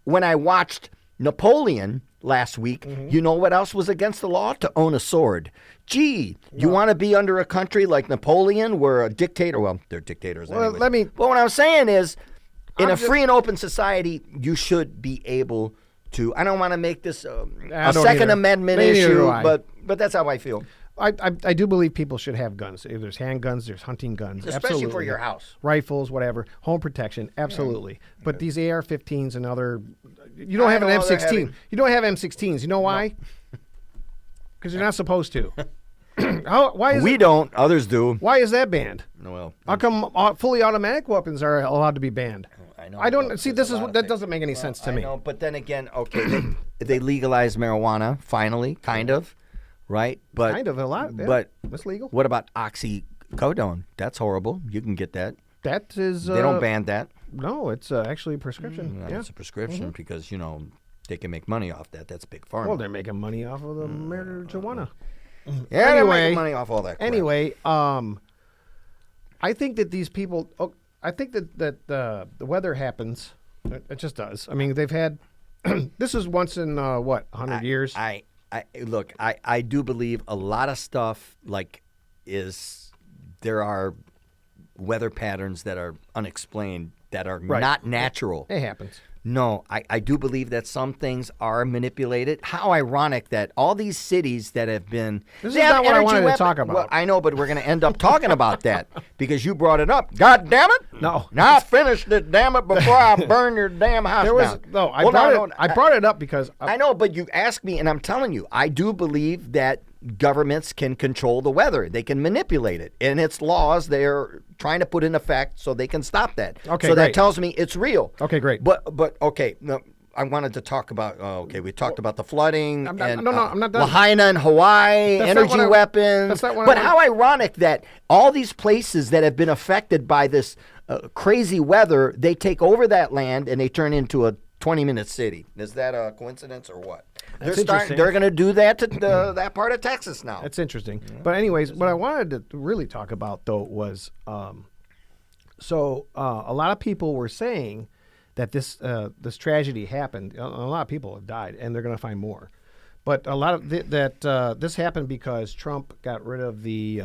when I watched Napoleon last week, you know what else was against the law? To own a sword. Gee, you want to be under a country like Napoleon where a dictator, well, they're dictators Well, anyways. let me- But what I'm saying is, in I'm a just- free and open society, you should be able to, I don't want to make this a I don't Second either. Amendment Neither issue, do I. but that's how I feel. I do believe people should have guns. There's handguns, there's hunting guns. Especially absolutely. for your house. Rifles, whatever. Home protection, absolutely. But these AR-15s and other... You don't I have an know they're M16. heavy. You don't have M16s. You know why? Because you're not supposed to. Why is We it- don't, others do. Why is that banned? Well, How come fully automatic weapons are allowed to be banned? I know. I don't see. There's This a is lot of that things. doesn't make any sense to I me. know, but then again, okay, they legalized marijuana finally, kind of, right? But Kind of a lot. Yeah. But That's legal. what about oxycodone? That's horrible. You can get that. That is. They don't ban that. No, it's actually a prescription. Yeah. It's a prescription because they can make money off that. That's big pharma. Well, they're making money off of the marijuana. yeah, they're anyway- making money off all that. Crap. Anyway, I think that these people. Oh, I think that the weather happens. It just does. I mean, they've had. This is once in 100 years. I look. I do believe a lot of stuff there are weather patterns that are unexplained that are Right. not natural. It happens. No, I do believe that some things are manipulated. How ironic that all these cities that have been... This is they have not what I energy wanted to weapon- talk about. Well, I know, but we're going to end up talking about that because you brought it up. God damn it. No. Now I finished it, damn it, before I burn your damn house There was down. no. I Well, brought no, it. no, I brought it up because I know, but you asked me, and I'm telling you, I do believe that governments can control the weather. They can manipulate it. And it's laws they're trying to put in effect so they can stop that. Okay, so that great. tells me it's real. Okay, great. But okay, no, I wanted to talk about, we talked about the flooding. I'm not- and, no, I'm not done. Lahaina and Hawaii, That's not energy what I- weapons. that's not what I but want- how ironic that all these places that have been affected by this crazy weather, they take over that land and they turn into a 20-minute city. Is that a coincidence or what? That's interesting. They're going to do that to that part of Texas now. That's interesting. But anyways, what I wanted to really talk about though was, a lot of people were saying that this tragedy happened. A lot of people have died, and they're going to find more. But a lot of this happened because Trump got rid of the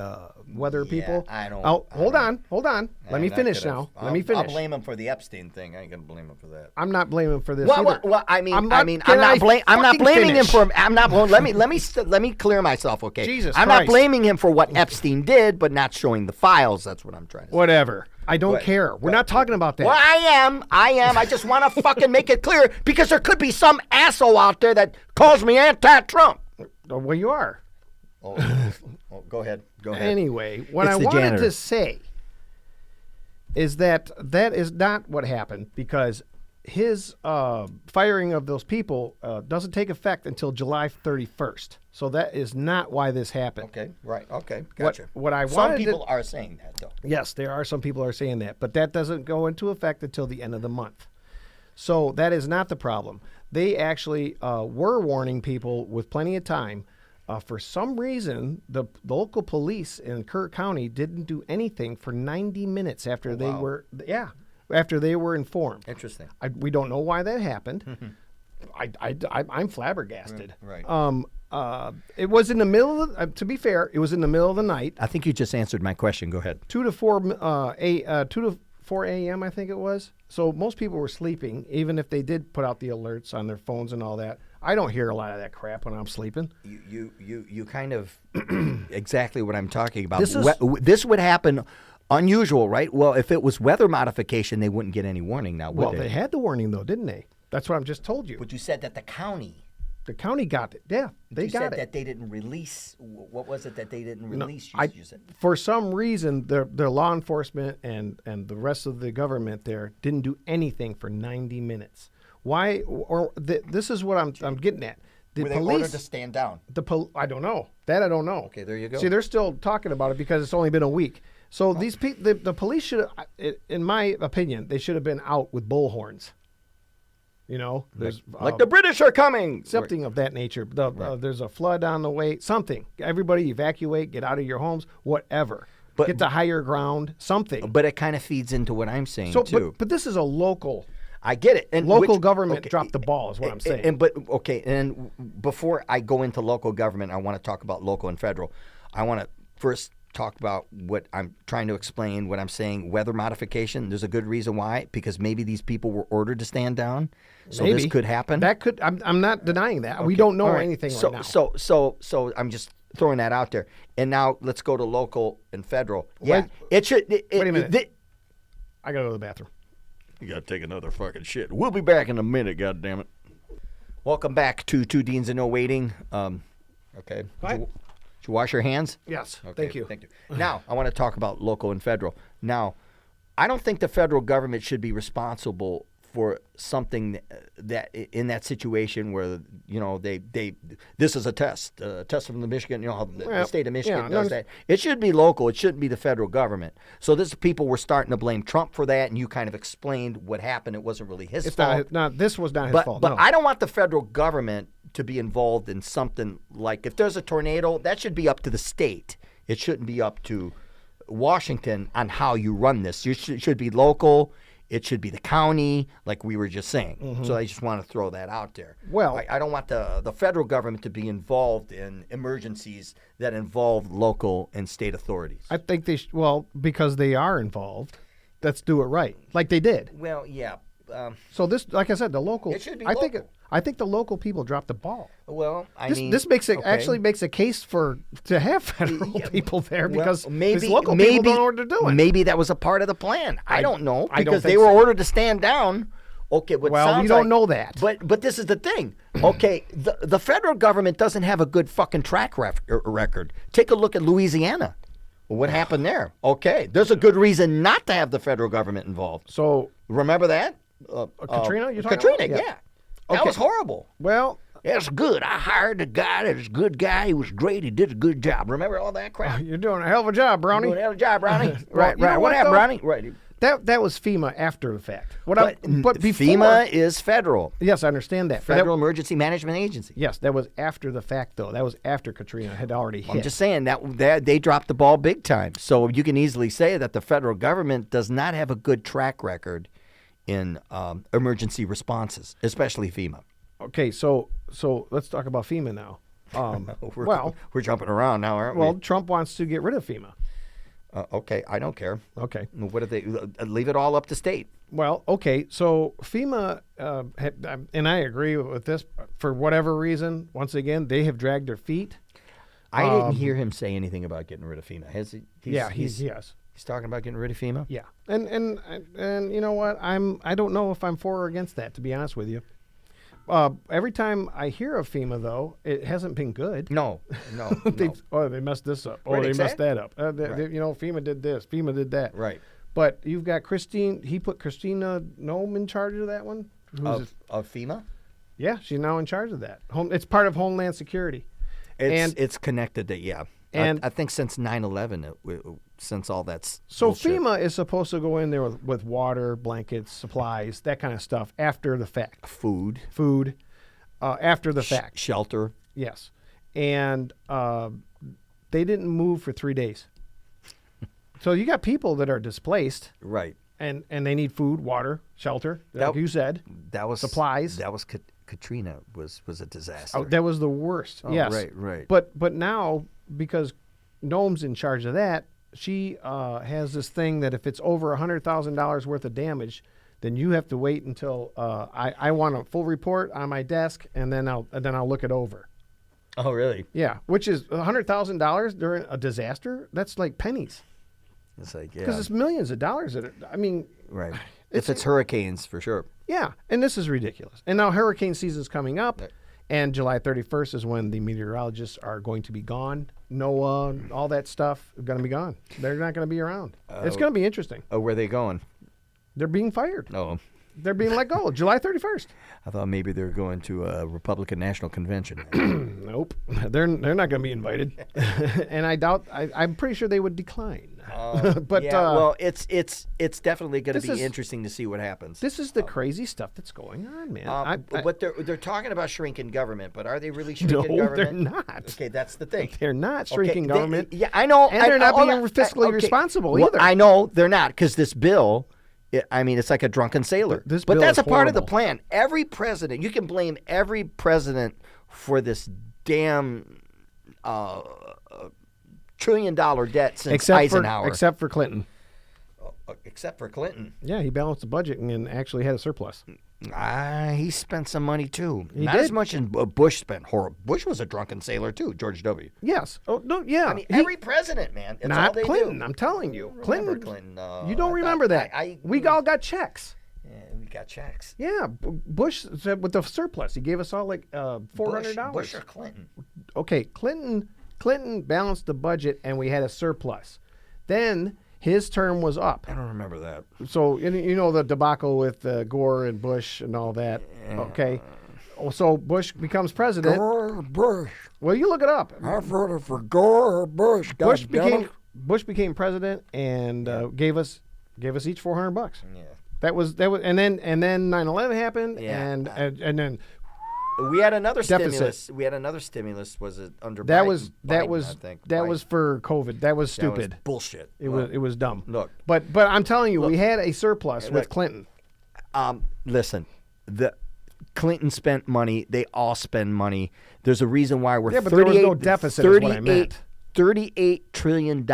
weather people. I don't. Oh, I hold don't- on. Let me finish now. Let me finish. I'll blame him for the Epstein thing. I ain't gonna blame him for that. I'm not blaming him for this Well, either. I mean, I'm I'm not- can not I blaming him finish? for. I'm not. Let me clear myself, okay? Jesus I'm not Christ. blaming him for what Epstein did, but not showing the files. That's what I'm trying to say. Whatever. I don't What? care. We're not talking about that. Well, I am. I just want to fucking make it clear because there could be some asshole out there that calls me anti-Trump. Well, you are. Oh, go ahead. Go ahead. Anyway, what It's I the wanted janitor. to say is that is not what happened, because his firing of those people doesn't take effect until July 31st. So that is not why this happened. Okay, right. Okay, gotcha. What I Some wanted people to, are saying that, though. yes, there are some people are saying that, but that doesn't go into effect until the end of the month. So that is not the problem. They actually were warning people with plenty of time. For some reason, the local police in Kirk County didn't do anything for 90 minutes after they wow. were, after they were informed. Interesting. We don't know why that happened. I'm flabbergasted. Right. It was in the middle of, to be fair, it was in the middle of the night, I think you just answered my question. Go ahead. 2 to 4 a.m. I think it was. So most people were sleeping, even if they did put out the alerts on their phones and all that. I don't hear a lot of that crap when I'm sleeping. You kind of exactly what I'm talking about. This is- This would happen unusual, right? Well, if it was weather modification, they wouldn't get any warning now, would Well, they? they had the warning though, didn't they? That's what I've just told you. But you said that the county. The county got it. Yeah, they you got said it. that they didn't release. What was it that they didn't No, release? You said. for some reason, their law enforcement and the rest of the government there didn't do anything for 90 minutes. Why? This is what I'm getting at. The Were they police ordered to stand down? I don't know. That I don't know. Okay, there you go. See, they're still talking about it because it's only been a week. So these people, the police should, in my opinion, they should have been out with bullhorns. You know, there's Like the British are coming. something of that nature. There's a flood on the way. Something. Everybody evacuate. Get out of your homes. Whatever. But- get to higher ground. Something. But it kind of feeds into what I'm saying So, too. but this is a local. I get it. And Local which- government okay, dropped the ball, is what I'm saying. And before I go into local government, I want to talk about local and federal. I want to first talk about what I'm trying to explain, what I'm saying, weather modification. There's a good reason why, because maybe these people were ordered to stand down. So this Maybe. could happen. That could. I'm not denying that. We don't know All right. anything so, right now. So I'm just throwing that out there. And now let's go to local and federal. Yeah, Wait- it should. wait a minute. I gotta go to the bathroom. You gotta take another fucking shit. We'll be back in a minute, goddammit. Welcome back to Two Deans and No Waiting. Okay. What? Did you wash your hands? Yes. Okay, Thank you. Thank you. Now, I want to talk about local and federal. Now, I don't think the federal government should be responsible for something that in that situation where this is a test from the Michigan, how the Well, state of Michigan yeah, does no, that. It should be local. It shouldn't be the federal government. So this people were starting to blame Trump for that, and you kind of explained what happened. It wasn't really his It's fault. not. This was not his But fault. but no. I don't want the federal government to be involved in something like if there's a tornado, that should be up to the state. It shouldn't be up to Washington on how you run this. It should be local. It should be the county, like we were just saying. So I just want to throw that out there. Well- I don't want the federal government to be involved in emergencies that involve local and state authorities. I think they because they are involved. Let's do it right, like they did. Well, yeah. So this, like I said, the local. It should be I think. local. I think the local people dropped the ball. Well, I This mean, this makes it okay. actually makes a case to have federal people there Well, because these local people don't know what they're doing. Maybe that was a part of the plan. I don't know I don't because they think were so. ordered to stand down. Okay, what Well, we sounds don't like- know that. But this is the thing. Okay, the federal government doesn't have a good fucking track record. Take a look at Louisiana. What happened there? Okay, there's a good reason not to have the federal government involved. So Remember that? Katrina, you're talking Katrina, about? yeah. Yeah. That Okay. was horrible. well, That's good. I hired a guy that was a good guy. He was great. He did a good job. Remember all that crap? you're doing a hell of a job, Brownie. Doing a hell of a job, Ronnie. Right, right. you know What what, happened, though? Ronnie? Right. That was FEMA after the fact. But before, FEMA is federal. Yes, I understand that. But Federal Emergency Management Agency. yes, that was after the fact, though. That was after Katrina had already hit. I'm just saying that they dropped the ball big time. So you can easily say that the federal government does not have a good track record in emergency responses, especially FEMA. Okay, so let's talk about FEMA now. We're jumping around now, aren't Well, we? Trump wants to get rid of FEMA. Okay, I don't care. Okay. What do they leave it all up to state? Well, okay, so FEMA, and I agree with this, for whatever reason, once again, they have dragged their feet. I didn't hear him say anything about getting rid of FEMA. Has he? He's He's talking about getting rid of FEMA. Yeah, and you know what? I don't know if I'm for or against that, to be honest with you. every time I hear of FEMA, though, it hasn't been good. No. They messed this up. Right, They exact- messed that up. Right. FEMA did this. FEMA did that. Right. But you've got Christine. He put Christina Nome in charge of that one. Of FEMA? Yeah, she's now in charge of that. It's part of Homeland Security. It's connected to, yeah. And- I think since 9/11, since all that's So bullshit. FEMA is supposed to go in there with water, blankets, supplies, that kind of stuff after the fact. Food, Food, after the fact. shelter. Yes. And they didn't move for 3 days. So you got people that are displaced Right. and they need food, water, shelter, like That- you said. That was Supplies. That was Katrina was a disaster. Oh, that was the worst. Oh, yes. right. But now, because Nome's in charge of that, she has this thing that if it's over $100,000 worth of damage, then you have to wait until I want a full report on my desk, and then I'll look it over. Oh, really? Yeah, which is $100,000 during a disaster. That's like pennies, It's like, because yeah. it's millions of dollars. I mean, Right. If it's hurricanes, for sure. yeah, and this is ridiculous. And now hurricane season's coming up, and July 31st is when the meteorologists are going to be gone. NOAA, all that stuff, are going to be gone. They're not going to be around. It's going to be interesting. Oh, where are they going? They're being fired. No. They're being let go. July 31st. I thought maybe they were going to a Republican National Convention. Nope. They're not going to be invited. And I doubt, I'm pretty sure they would decline. But yeah, well, it's definitely going to this be is- interesting to see what happens. this is the crazy stuff that's going on, man. But they're talking about shrinking government, but are they really shrinking No, government? they're not. Okay, that's the thing. They're not Okay, shrinking government. yeah, I know. And they're not hold being on. fiscally Okay. responsible Well, either. I know they're not, because this bill, it's like a drunken sailor. This but bill that's is a part of the horrible. plan. Every president, you can blame every president for this damn $1 trillion debt since Eisenhower. Except for Clinton. Except for Clinton. Yeah, he balanced the budget and actually had a surplus. He spent some money too. He Not did. as much as Bush spent. Bush was a drunken sailor too, George W. Yes. Oh no. Yeah. I mean, every president, man. It's all not they Clinton. do. I'm telling you, Remember Clinton. Clinton. You don't I remember thought- that? We all got checks. Yeah, we got checks. Yeah, Bush said with the surplus, he gave us all like $400. Bush or Clinton? Okay, Clinton balanced the budget and we had a surplus. Then his term was up. I don't remember that. So you know the debacle with Gore and Bush and all that. Okay, so Bush becomes president. Gore or Bush? Well, you look it up. I voted for Gore or Bush. Bush goddammit. became president and gave us each $400. Yeah. That was and then 9/11 happened Yeah. and then We had another Deficit. stimulus. We had another stimulus. Was it under that Biden? was Biden, I think. that Biden. was for COVID. That was That was stupid. bullshit. It was dumb. Look. But I'm telling you, we had a surplus with look. Clinton. Listen, the Clinton spent money. They all spend money. There's a reason why we're Yeah, but there was no deficit is what I meant. $38 trillion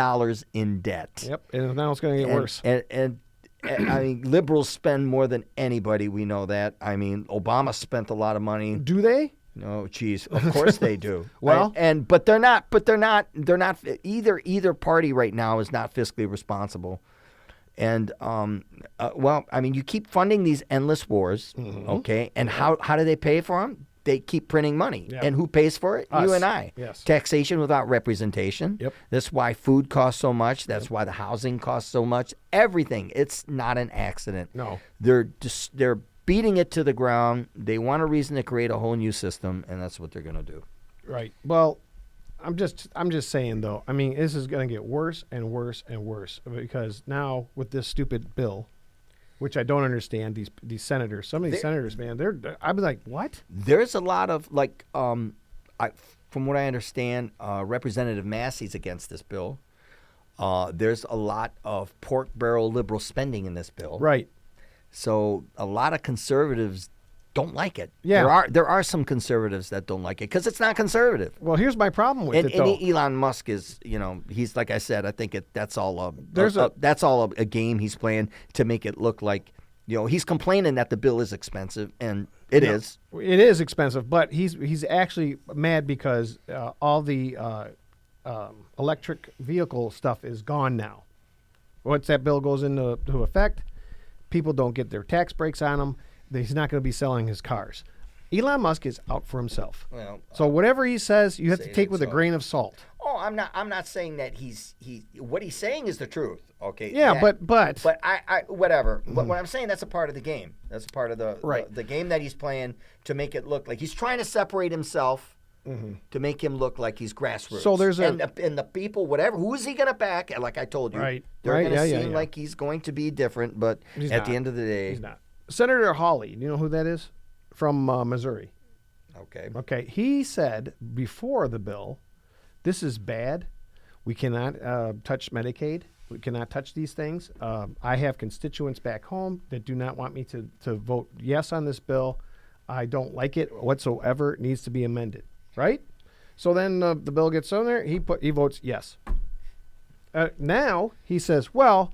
in debt. Yep, and now it's going to get worse. And I mean, liberals spend more than anybody. We know that. I mean, Obama spent a lot of money. Do they? No, geez, of course they do. Well- but they're not. Either party right now is not fiscally responsible. And well, I mean, you keep funding these endless wars, okay? And how do they pay for them? They keep printing money. Yeah. And who pays for it? Us. You and I. Yes. Taxation without representation. Yep. That's why food costs so much. That's why the housing costs so much. Everything. It's not an accident. No. They're beating it to the ground. They want a reason to create a whole new system, and that's what they're going to do. Right. Well, I'm just saying though. I mean, this is going to get worse and worse and worse because now with this stupid bill, which I don't understand, these senators, some of these senators, man, I'd be like, what? There's a lot of from what I understand, Representative Massey's against this bill. There's a lot of pork barrel liberal spending in this bill. Right. So a lot of conservatives don't like it. Yeah. There are some conservatives that don't like it because it's not conservative. Well, here's my problem with And, it though. Elon Musk is, he's like I said. I think that's all There's that's all a game he's playing to make it look like, he's complaining that the bill is expensive, and it is. It is expensive, but he's actually mad because all the electric vehicle stuff is gone now. Once that bill goes into effect, people don't get their tax breaks on them. He's not going to be selling his cars. Elon Musk is out for himself. Well, So whatever he says, you have to say take that with a so. grain of salt. oh, I'm not saying that what he's saying is the truth. Okay. Yeah, That- but But I whatever. But what I'm saying, that's a part of the game. That's a part of Right. the game that he's playing to make it look like he's trying to separate himself to make him look like he's grassroots. So there's a- and the people, whatever, who is he going to back? Like I told you, Right. they're Right, going to yeah, yeah, seem yeah. like he's going to be different. But He's at not. the end of the day, he's not. Senator Hawley, you know who that is? From Missouri. okay. Okay, he said before the bill, this is bad. We cannot touch Medicaid. We cannot touch these things. I have constituents back home that do not want me to vote yes on this bill. I don't like it whatsoever. It needs to be amended, right? So then the bill gets on there. He votes yes. Now he says, well,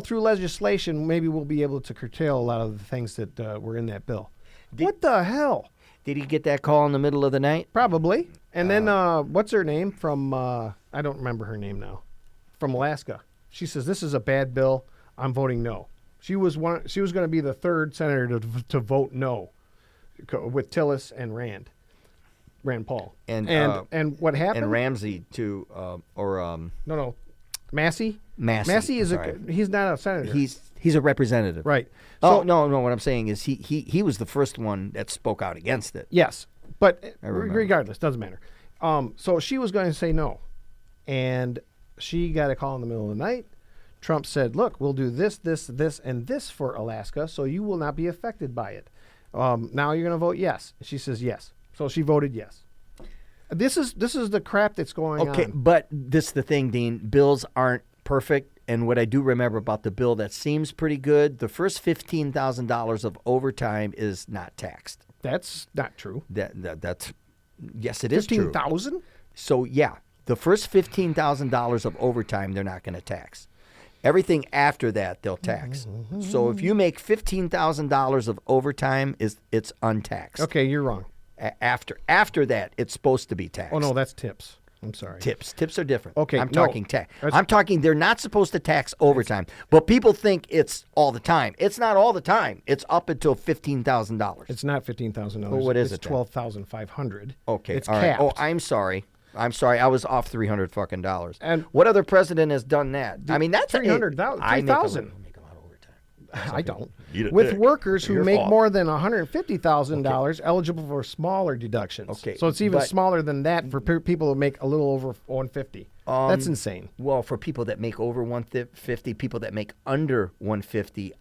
through legislation, maybe we'll be able to curtail a lot of the things that were in that bill. What the hell? Did he get that call in the middle of the night? Probably. And then what's her name from? I don't remember her name now. From Alaska. She says this is a bad bill. I'm voting no. She was going to be the third senator to vote no, with Tillis and Rand Paul. And what happened? And Ramsey too, No, Massey. Massey. Massey is sorry. he's not a senator. He's a representative. right. Oh So- no! What I'm saying is he was the first one that spoke out against it. Yes, but remember. regardless, doesn't matter. So she was going to say no, and she got a call in the middle of the night. Trump said, "Look, we'll do this, this, this, and this for Alaska, so you will not be affected by it." Now you're going to vote yes. She says yes, so she voted yes. This is the crap that's going on. Okay, but this is the thing, Dean. Bills aren't perfect. And what I do remember about the bill that seems pretty good, the first $15,000 of overtime is not taxed. That's not true. That's yes, it is true. 15,000? So yeah, the first $15,000 of overtime they're not going to tax. Everything after that they'll tax. So if you make $15,000 of overtime, it's untaxed. Okay, you're wrong. After that, it's supposed to be taxed. Oh no, that's tips. I'm sorry. Tips are different. Okay, I'm no. talking tax. That's- I'm talking they're not supposed to tax overtime, but people think it's all the time. It's not all the time. It's up until $15,000. It's not $15,000. Well, what is it's it then? $12,500. Okay, It's all right. capped. Oh, I'm sorry. I was off $300 fucking dollars. And- what other president has done that? I mean, that's $300,000, I make a $3,000. lot of overtime. I don't. Eat a With dick. workers who Your make fault. more than $150,000 eligible for smaller deductions. Okay, So it's even but- smaller than that for people who make a little over 150. That's insane. Well, for people that make over 150, people that make under 150,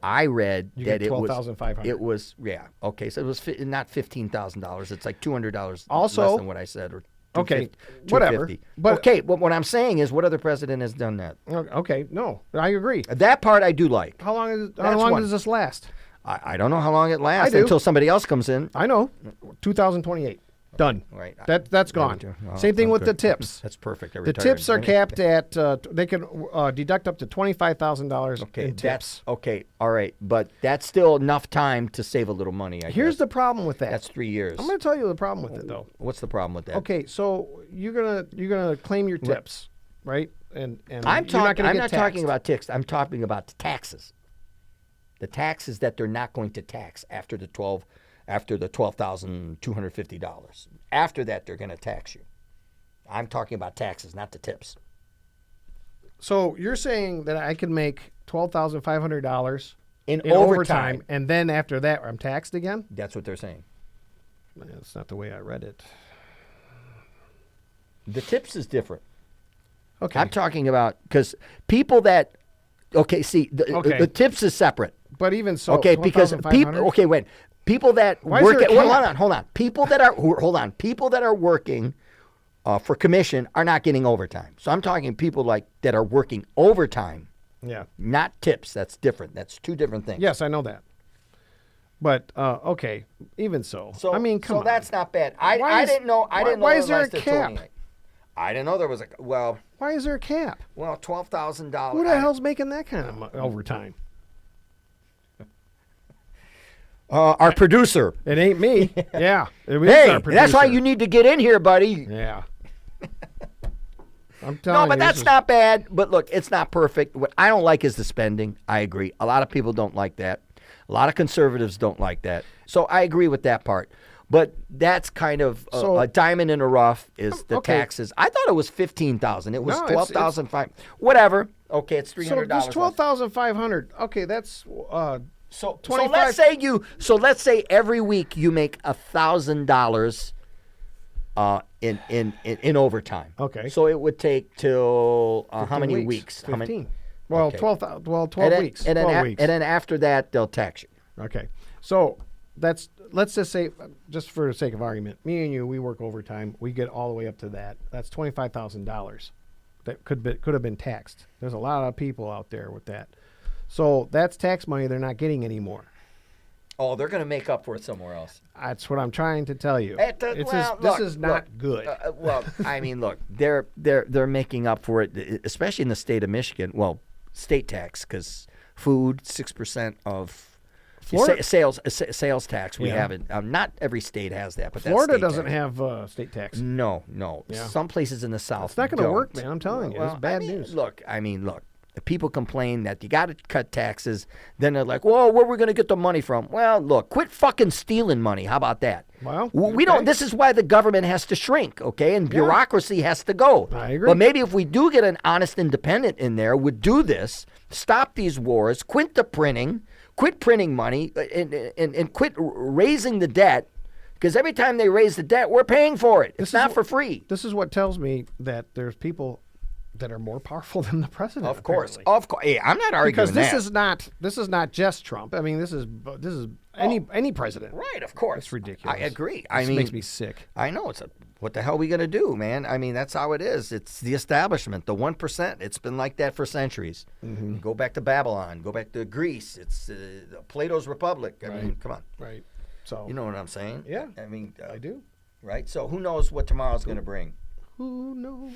I read You that get it was $12,500. It was okay. So it was not $15,000. It's like $200 Also- less than what I said, or Okay, 250. whatever. But- okay, but what I'm saying is, what other president has done that? Okay, no, I agree. That part I do like. How long That's one. does this last? I don't know how long it lasts do. until somebody else comes in. I know. 2028. Done. Right. That's gone. Oh, Same thing with okay. the tips. That's perfect. I The retired. tips are capped at they can deduct up to $25,000 Okay, in that's tips. okay. All right, but that's still enough time to save a little money. I Here's guess. the problem with that. That's 3 years. I'm going to tell you the problem with it though. What's the problem with that? Okay, so you're gonna claim your tips, right? And I'm you're not talking. gonna I'm get not taxed. talking about tips. I'm talking about the taxes. The taxes that they're not going to tax after the $12,250. After that, they're going to tax you. I'm talking about taxes, not the tips. So you're saying that I can make $12,500 In in overtime. overtime, and then after that I'm taxed again? That's what they're saying. That's not the way I read it. The tips is different. Okay, I'm talking about because people that. Okay, see, Okay. the tips is separate. but even so, Okay, because people. $12,500? Okay, wait. People that Why is work. there a Hold cap? on. People that are hold on. People that are working for commission are not getting overtime. So I'm talking people like that are working overtime, Yeah. not tips. That's different. That's two different things. Yes, I know that. But okay, even so. So I mean, come so on. that's not bad. Why I is- didn't know. I why- didn't know. why is there a lasted till cap? 28. I didn't know there was a well. Why is there a cap? Well, $12,000. Who the hell's making that kind of overtime? Our producer. It ain't me. Yeah. It is Hey, our that's why producer. you need to get in here, buddy. Yeah. I'm telling No, you. but this that's is- not bad. But look, it's not perfect. What I don't like is the spending. I agree. A lot of people don't like that. A lot of conservatives don't like that. So I agree with that part. But that's kind of a diamond in the rough is the taxes. I thought it was $15,000. It was $12,500. Whatever. Okay, it's $300. So just $12,500. Okay, that's So 25 let's say every week you make $1,000 in overtime. Okay. So it would take till how many weeks? 15. How many? Well, Okay. 12 weeks. And 12 weeks. then after that they'll tax you. Okay. So let's just say, just for the sake of argument, me and you, we work overtime. We get all the way up to that. That's $25,000 that could have been taxed. There's a lot of people out there with that. So that's tax money they're not getting anymore. Oh, they're going to make up for it somewhere else. That's what I'm trying to tell you. This is not good. Well, I mean, look, they're making up for it, especially in the state of Michigan. Well, state tax, because food 6% of Florida- sales tax. We Yeah. have it. Not every state has that, but Florida that's doesn't tax. have state tax. No. Yeah. Some places in the South. It's not going to don't. work, man. I'm telling you. Well, It's bad I mean, news. Look. The people complain that you got to cut taxes. Then they're like, "Well, where are we going to get the money from?" Well, look, quit fucking stealing money. How about that? Well, We don't. okay. This is why the government has to shrink, okay? And bureaucracy has to go. I agree. But maybe if we do get an honest independent in there, would do this, stop these wars, quit the printing, quit printing money, and quit raising the debt. Because every time they raise the debt, we're paying for it. It's not for free. This is what tells me that there's people that are more powerful than the president. Of course. apparently. Hey, I'm not arguing Because this that. is not just Trump. I mean, this is any president. Right, of course. It's ridiculous. I agree. This makes me sick. I know. What the hell are we going to do, man? I mean, that's how it is. It's the establishment, the 1%. It's been like that for centuries. Mm-hmm. Go back to Babylon. Go back to Greece. It's Plato's Republic. I mean, come on. Right. So You know what I'm saying? Yeah. I mean, I do. right? So who knows what tomorrow's going to bring? Who knows?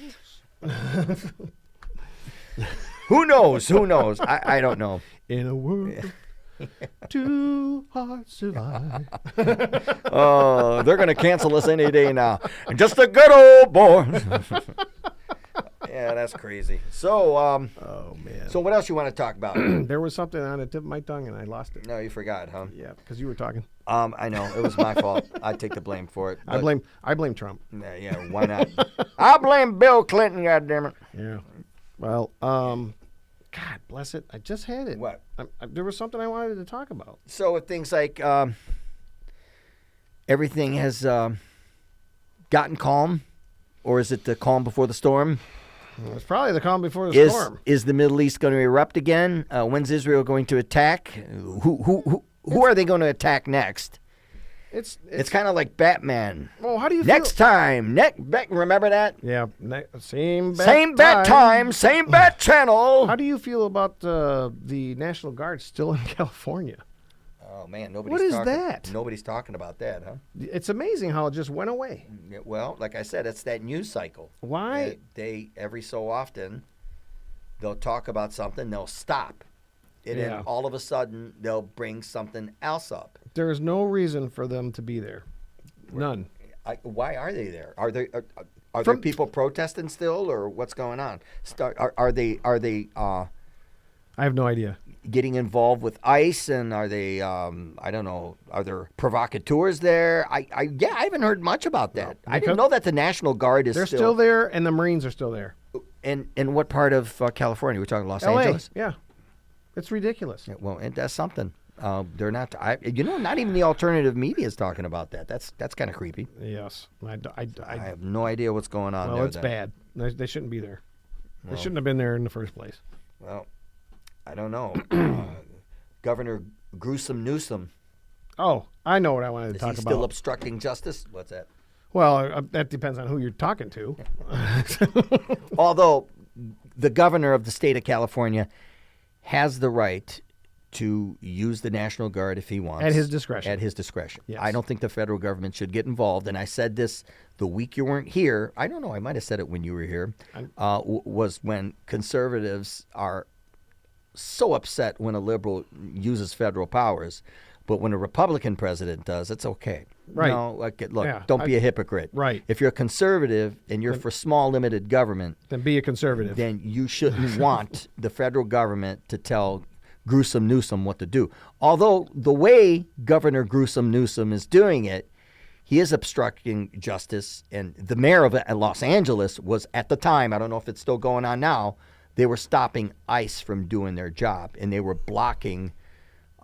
Who knows? Who knows? I don't know. In a world, two hearts divide. Oh, they're going to cancel us any day now. Just a good old boy. Yeah, that's crazy. So, Oh man. so what else you want to talk about? There was something on the tip of my tongue and I lost it. No, you forgot, huh? Yeah, because you were talking. I know it was my fault. I take the blame for it. I but- blame Trump. Yeah, why not? I blame Bill Clinton. Goddammit. Yeah. Well, God bless it. I just had it. What? There was something I wanted to talk about. So with things like everything has gotten calm, or is it the calm before the storm? Well, it's probably the calm before the storm. Is the Middle East going to erupt again? When's Israel going to attack? Who are they going to attack next? It's kind of like Batman. Well, how do you Next feel? time, remember that? Yeah, same bet Same bat time, same bat channel. How do you feel about the National Guard still in California? Oh man, What is that? Nobody's talking about that, huh? It's amazing how it just went away. Yeah, well, like I said, it's that news cycle. Why? They every so often they'll talk about something, they'll stop, and Yeah. then all of a sudden they'll bring something else up. There is no reason for them to be there. None. Why are they there? Are there From- people protesting still, or what's going on? Are they I have no idea. getting involved with ICE, and are they I don't know, are there provocateurs there? I haven't heard much about that. I didn't because know that the National Guard is They're still there, and the Marines are still there. In what part of California? We're talking Los L.A. Angeles. Yeah, it's ridiculous. Yeah, well, and that's something. They're not. Not even the alternative media is talking about that. That's kind of creepy. Yes, I have no idea what's going on well, there. it's bad. They shouldn't be there. They shouldn't have been there in the first place. Well, I don't know. Governor Gruesome Newsom. Oh, I know what I wanted to Is talk he still about. obstructing justice? What's that? Well, that depends on who you're talking to. Although the governor of the state of California has the right to use the National Guard if he wants. At his discretion. At his discretion. Yes. I don't think the federal government should get involved. And I said this the week you weren't here. I don't know. I might have said it when you were here. Was when conservatives are so upset when a liberal uses federal powers. But when a Republican president does, it's okay. Right. No, look, Yeah, don't be a hypocrite. Right. If you're a conservative and you're for small, limited government, Then be a conservative. then you shouldn't want the federal government to tell Gruesome Newsom what to do. Although the way Governor Gruesome Newsom is doing it, he is obstructing justice. And the mayor of Los Angeles was, at the time, I don't know if it's still going on now, they were stopping ICE from doing their job, and they were blocking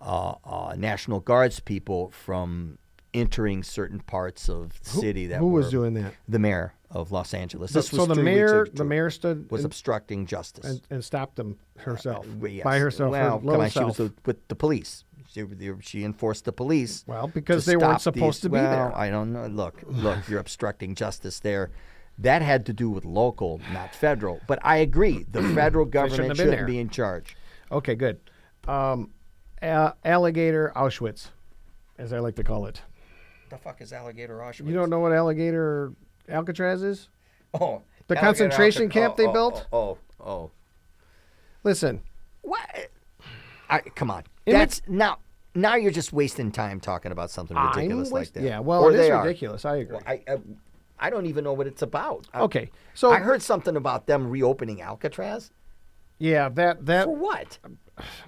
National Guards people from entering certain parts of the city. Who was doing that? The mayor of Los Angeles. So the mayor stood was obstructing justice and stopped them herself yes. by herself. Well, her little come on, self. she was with the police. She enforced the police. Well, because to they weren't stop supposed to be there. I don't know. Look, you're obstructing justice there. That had to do with local, not federal. But I agree, the federal government shouldn't be in charge. Okay, good. Alligator Auschwitz, as I like to call it. The fuck is alligator Auschwitz? You don't know what alligator Alcatraz is? Oh, the concentration camp they built? Oh. Listen. What? Come on. That's now you're just wasting time talking about something ridiculous like that. Yeah, well, it is ridiculous. I agree. Well, I don't even know what it's about. Okay, so I heard something about them reopening Alcatraz. Yeah, that for what?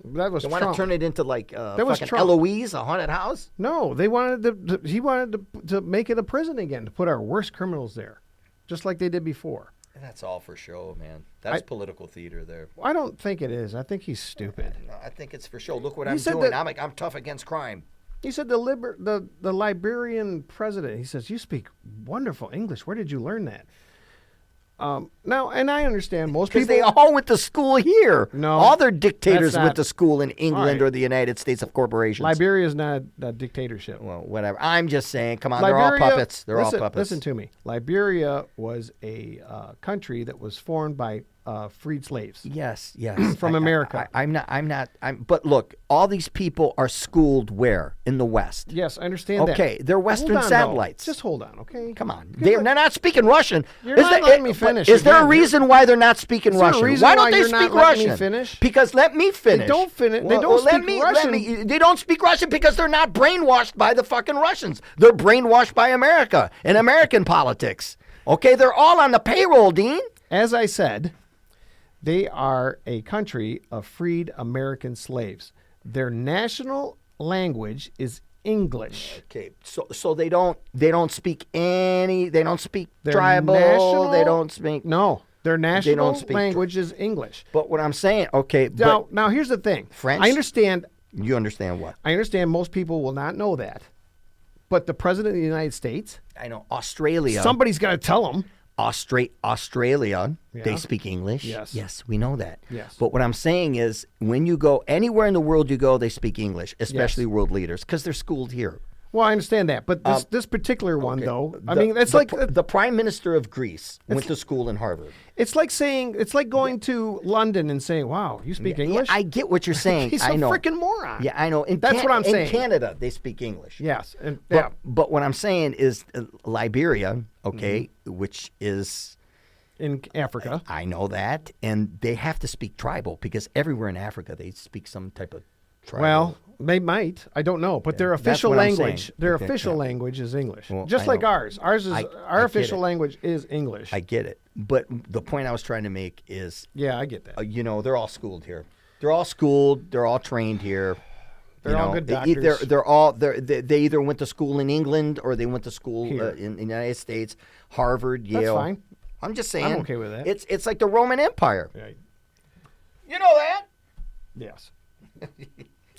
That was they Trump. want to turn it into like was fucking Trump. Eloise, a haunted house. No, they wanted he wanted to make it a prison again, to put our worst criminals there, just like they did before. That's all for show, man. That's political theater there. I don't think it is. I think he's stupid. No, I think it's for show. Look what I'm doing. I'm tough against crime. He said the Liberian president. He says, "You speak wonderful English. Where did you learn that?" Now, and I understand most people. Because they all went to school here. No, all their dictators not, went to school in England right. or the United States of corporations. Liberia is not a dictatorship. Well, whatever. I'm just saying. Come on, Liberia, they're all puppets. They're all puppets. Listen to me. Liberia was a country that was formed by freed slaves. Yes. From America. I'm not. But look, all these people are schooled where? In the West. Yes, I understand that. Okay, they're Western Hold on, satellites. Just hold on, okay? Come on. They're not speaking Russian. You're not letting me finish. Is there a reason why they're not speaking Russian? Why don't they you're speak not letting Russian? me finish? Because let me finish. They don't finish. They don't speak Russian. They don't speak Russian because they're not brainwashed by the fucking Russians. They're brainwashed by America and American politics. Okay, they're all on the payroll, Dean. As I said, they are a country of freed American slaves. Their national language is English. Okay, so they don't speak Their tribal. They don't speak. No, their national speak language is English. But what I'm saying, okay, Now here's the thing. French? I understand. You understand what? I understand most people will not know that. But the president of the United States, I know Australia. somebody's got to tell them. Australia, Yeah. they speak English. Yes. Yes, we know that. Yes. But what I'm saying is, when you go anywhere in the world you go, they speak English, especially world leaders, because they're schooled here. Well, I understand that, but this particular one, though, it's the prime minister of Greece went to school in Harvard. it's like going to London and saying, "Wow, you speak English." Yeah, I get what you're saying. He's I know. a freaking moron. Yeah, I know. That's what I'm saying. In Canada, they speak English. Yes, and But what I'm saying is Liberia, okay, which is. in Africa. I know that, and they have to speak tribal because everywhere in Africa they speak some type of tribal. Well, they might. I don't know, but their official what I'm language, saying. their Okay, official yeah. language is English, Well, just I like know. ours. Ours is I our get official it. language is English. I get it, but the point I was trying to make is, Yeah, I get that. they're all schooled here. They're all schooled. They're all trained here. They're all good They doctors. they either went to school in England or they went to school Here. in the United States, Harvard, That's Yale. fine. I'm just saying. I'm okay with that. It's like the Roman Empire. Right. You know that? Yes.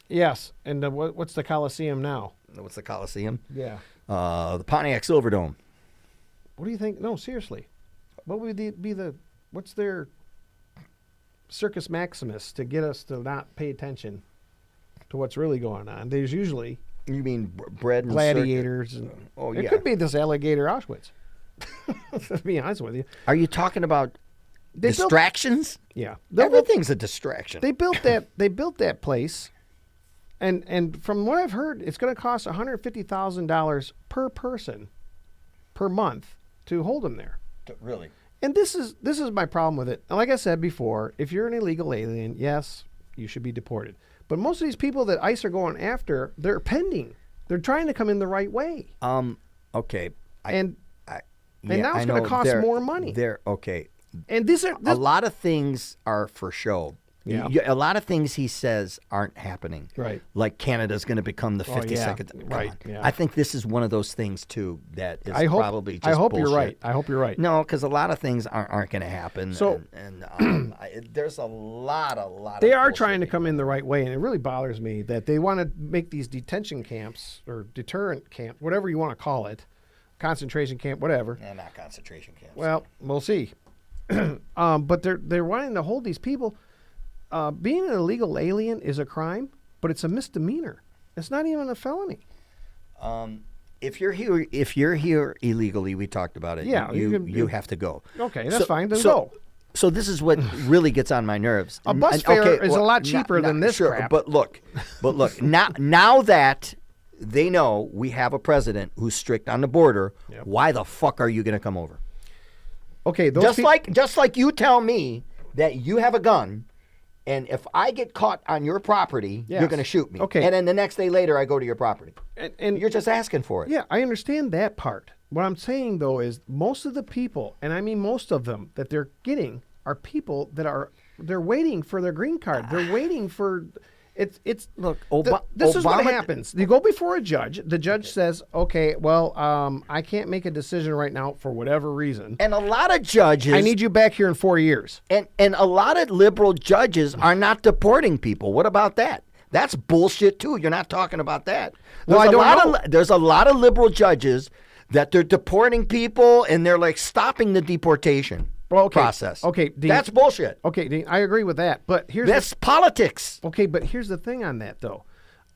Yes, and what's the Coliseum now? What's the Coliseum? Yeah. The Pontiac Silverdome. What do you think? No, seriously. What would what's their Circus Maximus to get us to not pay attention to what's really going on? There's usually You mean bread and gladiators. Oh, It yeah. could be this alligator Auschwitz. To be honest with you. Are you talking about They built- distractions? Yeah. Everything's a distraction. They built that place, and from what I've heard, it's going to cost $150,000 per person per month to hold them there. Really? And this is my problem with it. And like I said before, if you're an illegal alien, yes, you should be deported. But most of these people that ICE are going after, they're pending. They're trying to come in the right way. Okay. And now it's going to cost more money. Okay. And these are A lot of things are for show. Yeah. A lot of things he says aren't happening. Right. Like Canada's going to become the Oh, 52nd. yeah. Come Right, on. yeah. I think this is one of those things too that is probably just I hope bullshit. you're right. I hope you're right. No, because a lot of things aren't going to happen. So- there's a lot. They of are bullshit trying to being- come in the right way, and it really bothers me that they want to make these detention camps or deterrent camp, whatever you want to call it, concentration camp, whatever. Not concentration camps. Well, we'll see. But they're wanting to hold these people. Being an illegal alien is a crime, but it's a misdemeanor. It's not even a felony. If you're here illegally, we talked about it. Yeah, you have to go. Okay, that's fine. Then so, go. So this is what really gets on my nerves. A bus fare is a lot cheaper than this sure, crap. But look, now that they know we have a president who's strict on the border, Yep. why the fuck are you going to come over? Okay, those Just like you tell me that you have a gun, and if I get caught on your property, Yes. you're going to shoot me. Okay. And then the next day later, I go to your property. and You're just asking for it. yeah, I understand that part. What I'm saying though is most of the people, and I mean most of them that they're getting are people that they're waiting for their green card. They're waiting for it's Look, this is what Obama- happens. You go before a judge. The judge says, "Okay, well, I can't make a decision right now for whatever reason. And a lot of judges, I need you back here in 4 years." and a lot of liberal judges are not deporting people. What about that? That's bullshit too. You're not talking about that. Well, I don't know. There's a lot of liberal judges that they're deporting people and they're like stopping the deportation Well, okay. process. Okay, Dean. That's bullshit. Okay, Dean, I agree with that. But That's politics. Okay, but here's the thing on that, though.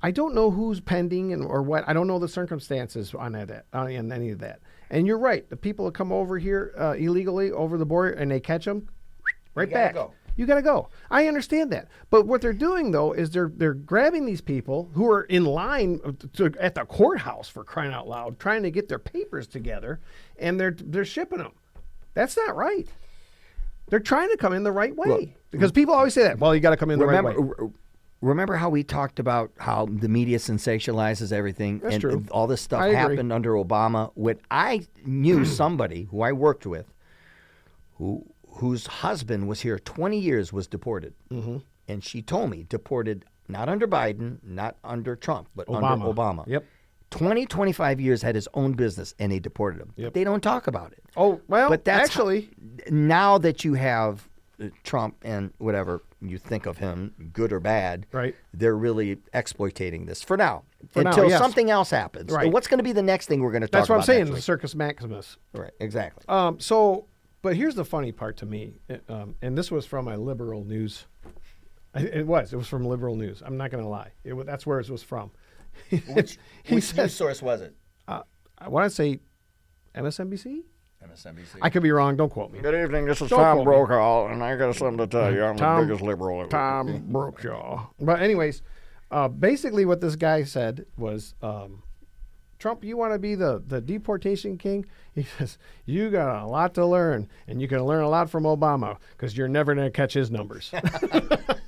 I don't know who's pending or what. I don't know the circumstances on any of that. And you're right. The people that come over here illegally over the border and they catch them, right gotta back. go. You got to go. I understand that. But what they're doing, though, is they're grabbing these people who are in line at the courthouse, for crying out loud, trying to get their papers together, and they're shipping them. That's not right. They're trying to come in the right way. Look, because people always say that. Well, you got to come in the right way. Remember how we talked about how the media sensationalizes everything, That's and true. all this stuff I agree. happened under Obama? When I knew somebody who I worked with, whose husband was here 20 years, was deported, and she told me deported not under Biden, not under Trump, but under Obama. Yep. 25 years, had his own business, and they deported him. Yep. They don't talk about it. Oh, well, But that's actually, now that you have Trump and whatever you think of him, good or bad, Right. they're really exploiting this for now. For now, until yes. something else happens. Right. What's going to be the next thing we're going to talk that's what I'm about saying, next the week? Circus Maximus. Right, exactly. But here's the funny part to me, and this was from my liberal news. It was from liberal news. I'm not going to lie. That's where it was from. Which said- news source was it? I want to say MSNBC? MSNBC. I could be wrong. Don't quote me. Good evening, this is Don't Tom quote me. Brokaw, and I got something to tell you. I'm Tom- the biggest liberal. Tom Brokaw. But anyways, basically what this guy said was, Trump, you want to be the deportation king? He says, you got a lot to learn, and you can learn a lot from Obama because you're never going to catch his numbers.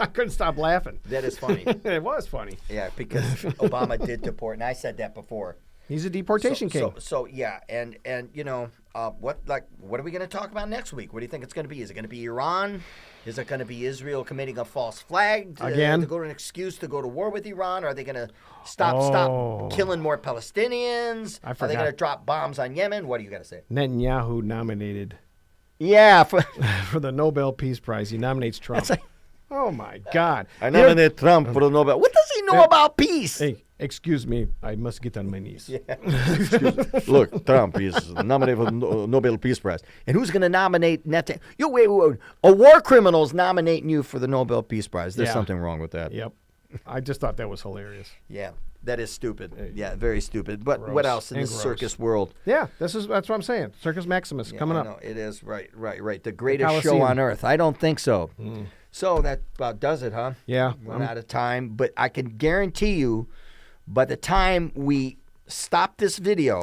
I couldn't stop laughing. That is funny. It was funny. Yeah, because Obama did deport, and I said that before. He's a deportation king. So yeah, and you know, what are we going to talk about next week? What do you think it's going to be? Is it going to be Iran? Is it going to be Israel committing a false flag Again? to go to an excuse to go to war with Iran? Are they going to stop killing more Palestinians? I Are they forgot. going to drop bombs on Yemen? What do you got to say? Netanyahu nominated Yeah, for the Nobel Peace Prize. He nominates Trump. Oh, my God. I nominate Trump for the Nobel. what does he know about peace? Hey, excuse me. I must get on my knees. Look, Trump is nominated for the Nobel Peace Prize. And who's going to nominate Netanyahu? Wait. A war criminal's nominating you for the Nobel Peace Prize. There's Yeah. Something wrong with that. Yep. I just thought that was hilarious. Yeah, that is stupid. Yeah, very stupid. But Gross. what else in And the gross. circus world? Yeah, that's what I'm saying. Circus Maximus coming I up. know, it is right. The greatest show Coliseum. on earth. I don't think so. So that about does it, huh? Yeah. We're out of time, but I can guarantee you, by the time we stop this video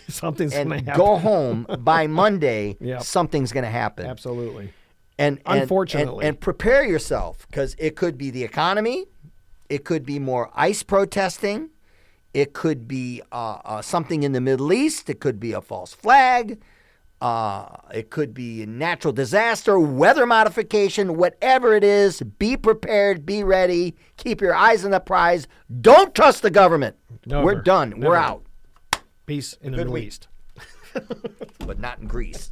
Something's going to and happen. go home by Monday, Yep. something's going to happen. Absolutely. And Unfortunately. and prepare yourself, because it could be the economy, it could be more ICE protesting, it could be something in the Middle East, it could be a false flag. It could be a natural disaster, weather modification, whatever it is. Be prepared, be ready, keep your eyes on the prize. Don't trust the government. Never. We're done. Never. We're out. Peace in the Good Middle week. East. But not in Greece.